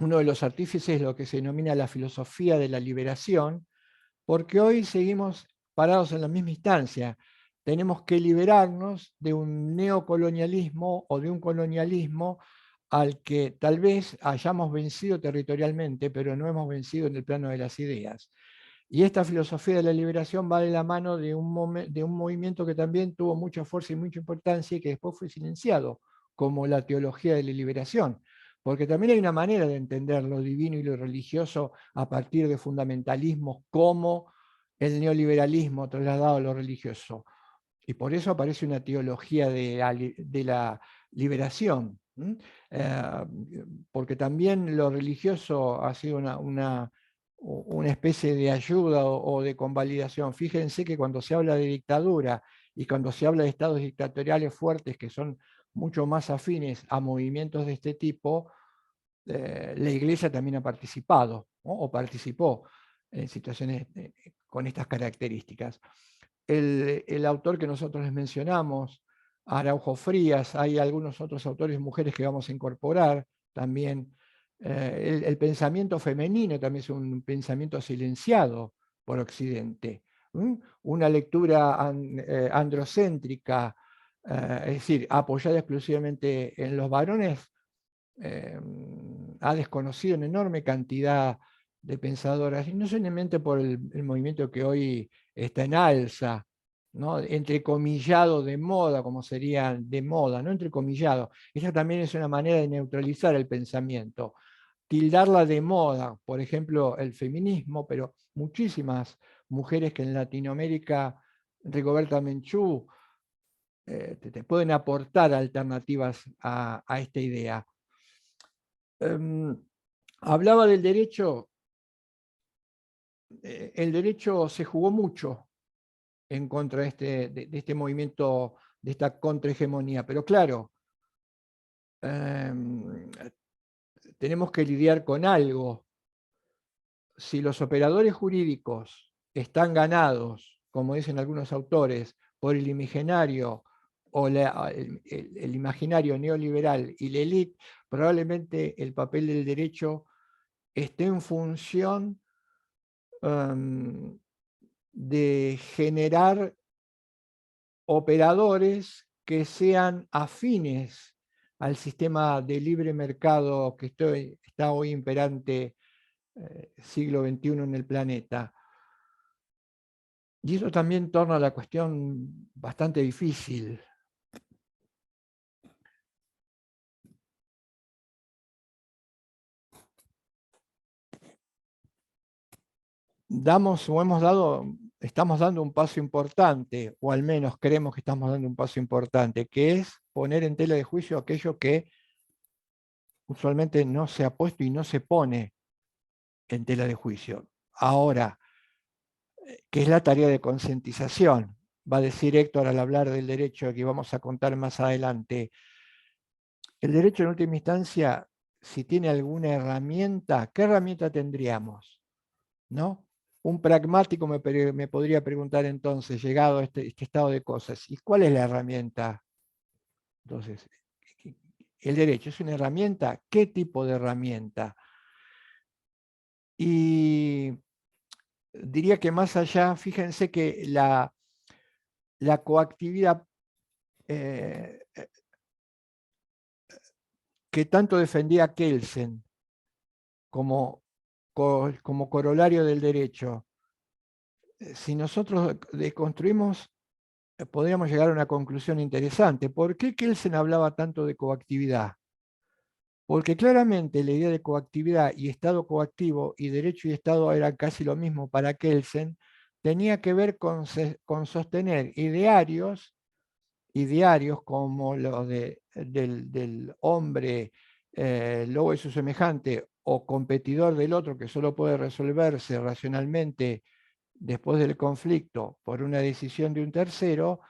uno de los artífices de lo que se denomina la filosofía de la liberación, porque hoy seguimos parados en la misma instancia. tenemos que liberarnos de un neocolonialismo o de un colonialismo al que tal vez hayamos vencido territorialmente, pero no hemos vencido en el plano de las ideas. Y esta filosofía de la liberación va de la mano de un movimiento que también tuvo mucha fuerza y mucha importancia y que después fue silenciado, como la teología de la liberación. Porque también hay una manera de entender lo divino y lo religioso a partir de fundamentalismos como el neoliberalismo trasladado a lo religioso. Y por eso aparece una teología de la liberación, porque también lo religioso ha sido una especie de ayuda o de convalidación. Fíjense que cuando se habla de dictadura y cuando se habla de estados dictatoriales fuertes que son mucho más afines a movimientos de este tipo, la Iglesia también ha participado, ¿no? O participó en situaciones con estas características. El autor que nosotros les mencionamos, Araujo Frías, hay algunos otros autores mujeres que vamos a incorporar también. El pensamiento femenino también es un pensamiento silenciado por Occidente. Una lectura androcéntrica, es decir, apoyada exclusivamente en los varones, ha desconocido una enorme cantidad de pensadoras, y no solamente por el movimiento que hoy está en alza, ¿no? Entrecomillado de moda, como sería de moda, no entrecomillado. Esa también es una manera de neutralizar el pensamiento, tildarla de moda, por ejemplo, el feminismo, pero muchísimas mujeres que en Latinoamérica, Rigoberta Menchú, te pueden aportar alternativas a esta idea. Hablaba del derecho. El derecho se jugó mucho en contra de este movimiento, de esta contrahegemonía, pero claro, tenemos que lidiar con algo. Si los operadores jurídicos están ganados, como dicen algunos autores, por el imaginario o el imaginario neoliberal y la élite, probablemente el papel del derecho esté en función de generar operadores que sean afines al sistema de libre mercado que está hoy imperante siglo XXI en el planeta. Y eso también torna la cuestión bastante difícil. Estamos dando un paso importante, o al menos creemos que estamos dando un paso importante, que es poner en tela de juicio aquello que usualmente no se ha puesto y no se pone en tela de juicio. Ahora, ¿qué es la tarea de concientización? Va a decir Héctor al hablar del derecho que vamos a contar más adelante. El derecho en última instancia, si tiene alguna herramienta, ¿qué herramienta tendríamos? ¿No? Un pragmático me podría preguntar entonces, llegado a este estado de cosas, ¿y cuál es la herramienta? Entonces, ¿el derecho es una herramienta? ¿Qué tipo de herramienta? Y diría que más allá, fíjense que la coactividad que tanto defendía Kelsen como corolario del derecho, si nosotros deconstruimos, podríamos llegar a una conclusión interesante. ¿Por qué Kelsen hablaba tanto de coactividad? Porque claramente la idea de coactividad y Estado coactivo y derecho y Estado eran casi lo mismo para Kelsen, tenía que ver con sostener idearios como los del hombre, lobo y su semejante, o competidor del otro que solo puede resolverse racionalmente después del conflicto por una decisión de un tercero,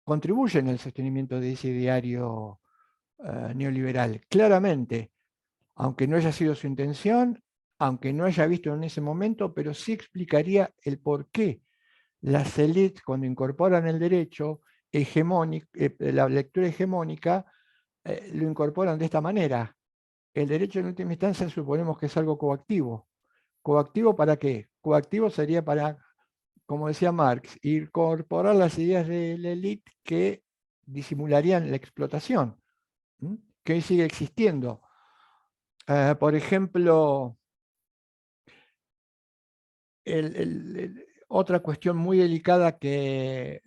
contribuyen al sostenimiento de ese ideario neoliberal, claramente, aunque no haya sido su intención, aunque no haya visto en ese momento, pero sí explicaría el por qué las élites, cuando incorporan el derecho hegemónico, la lectura hegemónica, lo incorporan de esta manera. El derecho en última instancia suponemos que es algo coactivo. ¿Coactivo para qué? Coactivo sería para como decía Marx, incorporar las ideas de la élite que disimularían la explotación, que hoy sigue existiendo. Por ejemplo, otra cuestión muy delicada que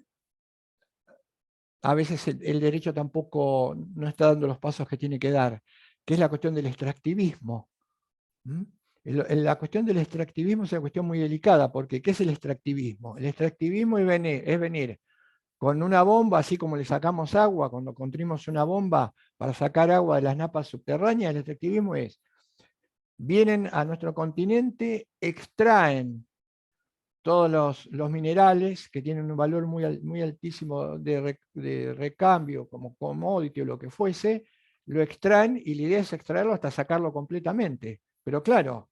a veces el derecho tampoco no está dando los pasos que tiene que dar, que es la cuestión del extractivismo. La cuestión del extractivismo es una cuestión muy delicada, porque ¿qué es el extractivismo? El extractivismo es venir con una bomba, así como le sacamos agua, cuando construimos una bomba para sacar agua de las napas subterráneas, el extractivismo es, vienen a nuestro continente, extraen todos los minerales que tienen un valor muy altísimo de recambio, como commodity o lo que fuese, lo extraen y la idea es extraerlo hasta sacarlo completamente. Pero claro,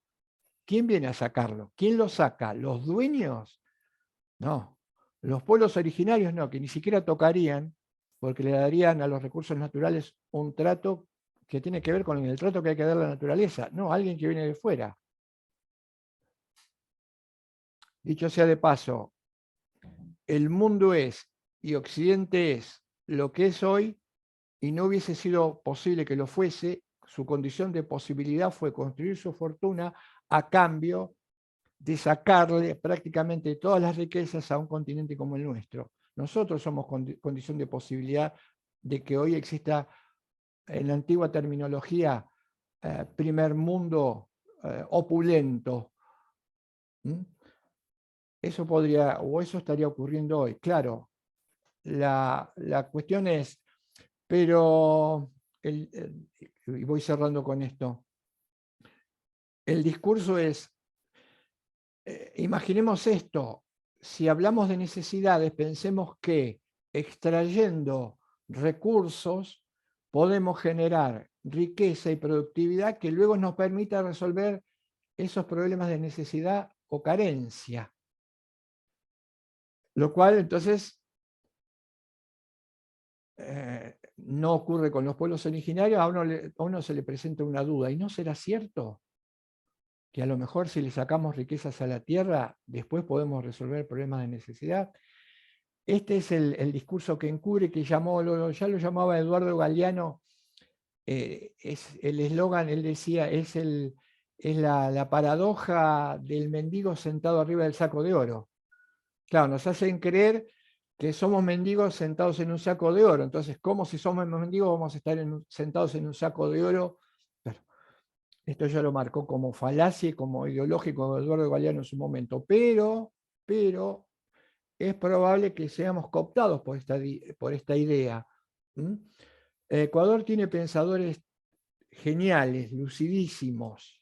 ¿quién viene a sacarlo? ¿Quién lo saca? ¿Los dueños? No. Los pueblos originarios no, que ni siquiera tocarían, porque le darían a los recursos naturales un trato que tiene que ver con el trato que hay que dar a la naturaleza. No, alguien que viene de fuera. Dicho sea de paso, el mundo es y Occidente es lo que es hoy y no hubiese sido posible que lo fuese, su condición de posibilidad fue construir su fortuna a cambio de sacarle prácticamente todas las riquezas a un continente como el nuestro. Nosotros somos condición de posibilidad de que hoy exista, en la antigua terminología, primer mundo opulento. Eso podría, o eso estaría ocurriendo hoy. Claro, la cuestión es, pero, y voy cerrando con esto, el discurso es, imaginemos esto, si hablamos de necesidades, pensemos que extrayendo recursos podemos generar riqueza y productividad que luego nos permita resolver esos problemas de necesidad o carencia. Lo cual entonces no ocurre con los pueblos originarios, a uno se le presenta una duda, ¿y no será cierto que a lo mejor si le sacamos riquezas a la tierra, después podemos resolver problemas de necesidad? Este es el discurso que encubre, que ya lo llamaba Eduardo Galeano, es el eslogan, él decía, es la paradoja del mendigo sentado arriba del saco de oro. Claro, nos hacen creer que somos mendigos sentados en un saco de oro. Entonces, ¿cómo si somos mendigos vamos a estar sentados en un saco de oro? Claro, esto ya lo marcó como falacia y como ideológico Eduardo Galeano en su momento. Pero es probable que seamos cooptados por esta idea. Ecuador tiene pensadores geniales, lucidísimos.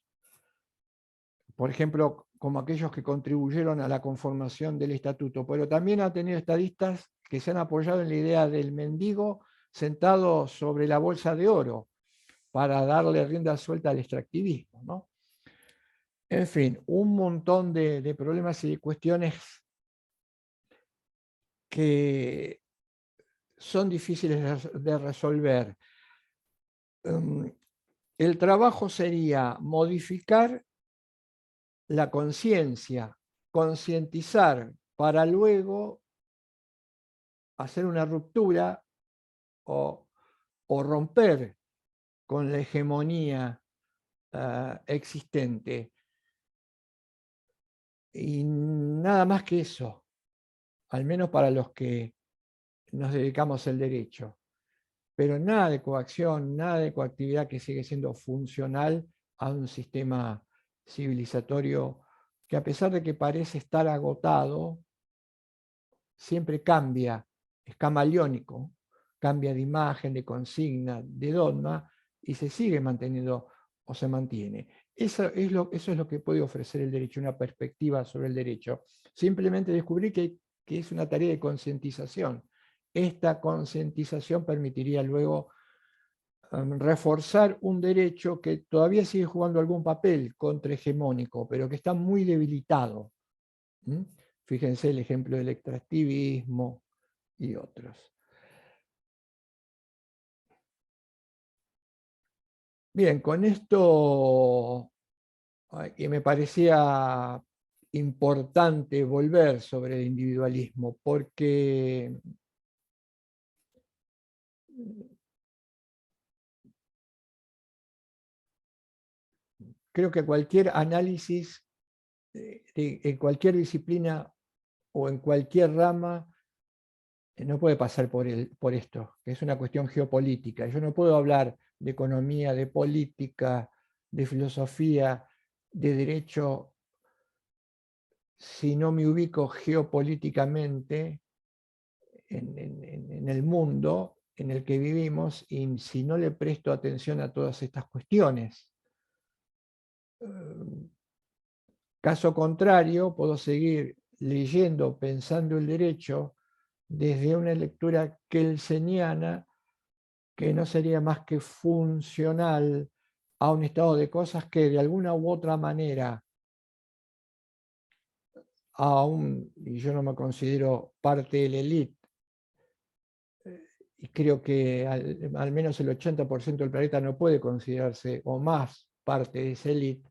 Por ejemplo, como aquellos que contribuyeron a la conformación del estatuto, pero también ha tenido estadistas que se han apoyado en la idea del mendigo sentado sobre la bolsa de oro para darle rienda suelta al extractivismo, ¿no? En fin, un montón de problemas y cuestiones que son difíciles de resolver. El trabajo sería modificar la conciencia, concientizar para luego hacer una ruptura o romper con la hegemonía existente. Y nada más que eso, al menos para los que nos dedicamos al derecho. Pero nada de coacción, nada de coactividad que sigue siendo funcional a un sistema civilizatorio que, a pesar de que parece estar agotado, siempre cambia, es camaleónico, cambia de imagen, de consigna, de dogma, y se sigue manteniendo o se mantiene. Eso es lo que puede ofrecer el derecho, una perspectiva sobre el derecho. Simplemente descubrí que es una tarea de concientización. Esta concientización permitiría luego reforzar un derecho que todavía sigue jugando algún papel contrahegemónico, pero que está muy debilitado. Fíjense el ejemplo del extractivismo y otros. Bien, con esto que me parecía importante volver sobre el individualismo, porque creo que cualquier análisis en cualquier disciplina o en cualquier rama no puede pasar por esto, que es una cuestión geopolítica. Yo no puedo hablar de economía, de política, de filosofía, de derecho, si no me ubico geopolíticamente en el mundo en el que vivimos y si no le presto atención a todas estas cuestiones. Caso contrario, puedo seguir leyendo, pensando el derecho desde una lectura kelseniana que no sería más que funcional a un estado de cosas que de alguna u otra manera, y yo no me considero parte de la élite, y creo que al menos el 80% del planeta no puede considerarse o más parte de esa élite,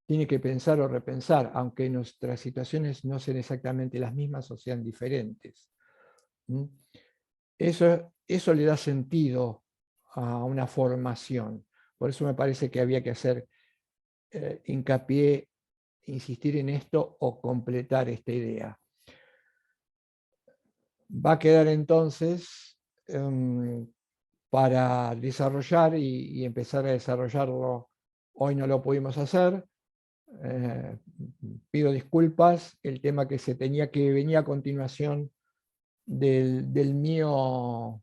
tiene que pensar o repensar, aunque nuestras situaciones no sean exactamente las mismas o sean diferentes. Eso le da sentido a una formación. Por eso me parece que había que hacer hincapié, insistir en esto o completar esta idea. Va a quedar entonces para desarrollar y empezar a desarrollarlo. Hoy no lo pudimos hacer. Pido disculpas. El tema que venía a continuación del mío,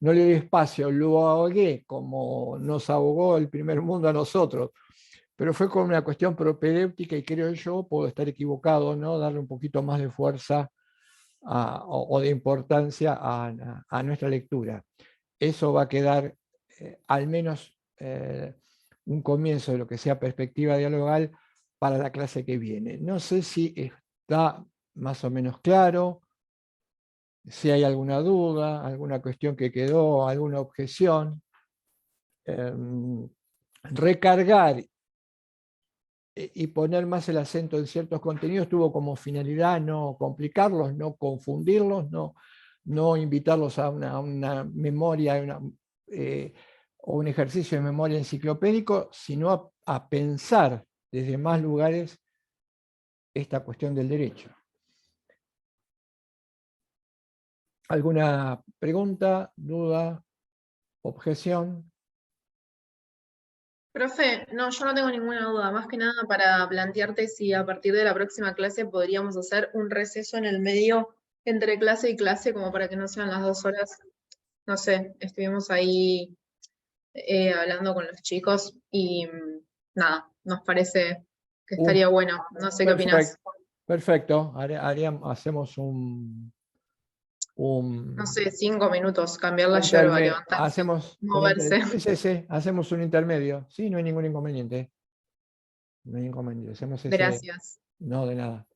no le di espacio, lo ahogué como nos ahogó el primer mundo a nosotros, pero fue con una cuestión propedéutica y creo yo, puedo estar equivocado, ¿no? Darle un poquito más de fuerza o de importancia a nuestra lectura. Eso va a quedar al menos un comienzo de lo que sea perspectiva dialogal para la clase que viene. No sé si está más o menos claro, si hay alguna duda, alguna cuestión que quedó, alguna objeción. Recargar y poner más el acento en ciertos contenidos tuvo como finalidad no complicarlos, no confundirlos, no invitarlos a una memoria o un ejercicio de memoria enciclopédico, sino a pensar desde más lugares esta cuestión del derecho. ¿Alguna pregunta, duda, objeción? Profe, no, yo no tengo ninguna duda, más que nada para plantearte si a partir de la próxima clase podríamos hacer un receso en el medio entre clase y clase, como para que no sean las 2 horas. No sé, estuvimos ahí hablando con los chicos y nada, nos parece que estaría bueno. No sé qué opinás. Perfecto. Hacemos No sé, 5 minutos, cambiar la yerba, levantarse, moverse. Sí, hacemos un intermedio. Sí, no hay ningún inconveniente. No hay inconveniente. Hacemos ese. Gracias. No, de nada.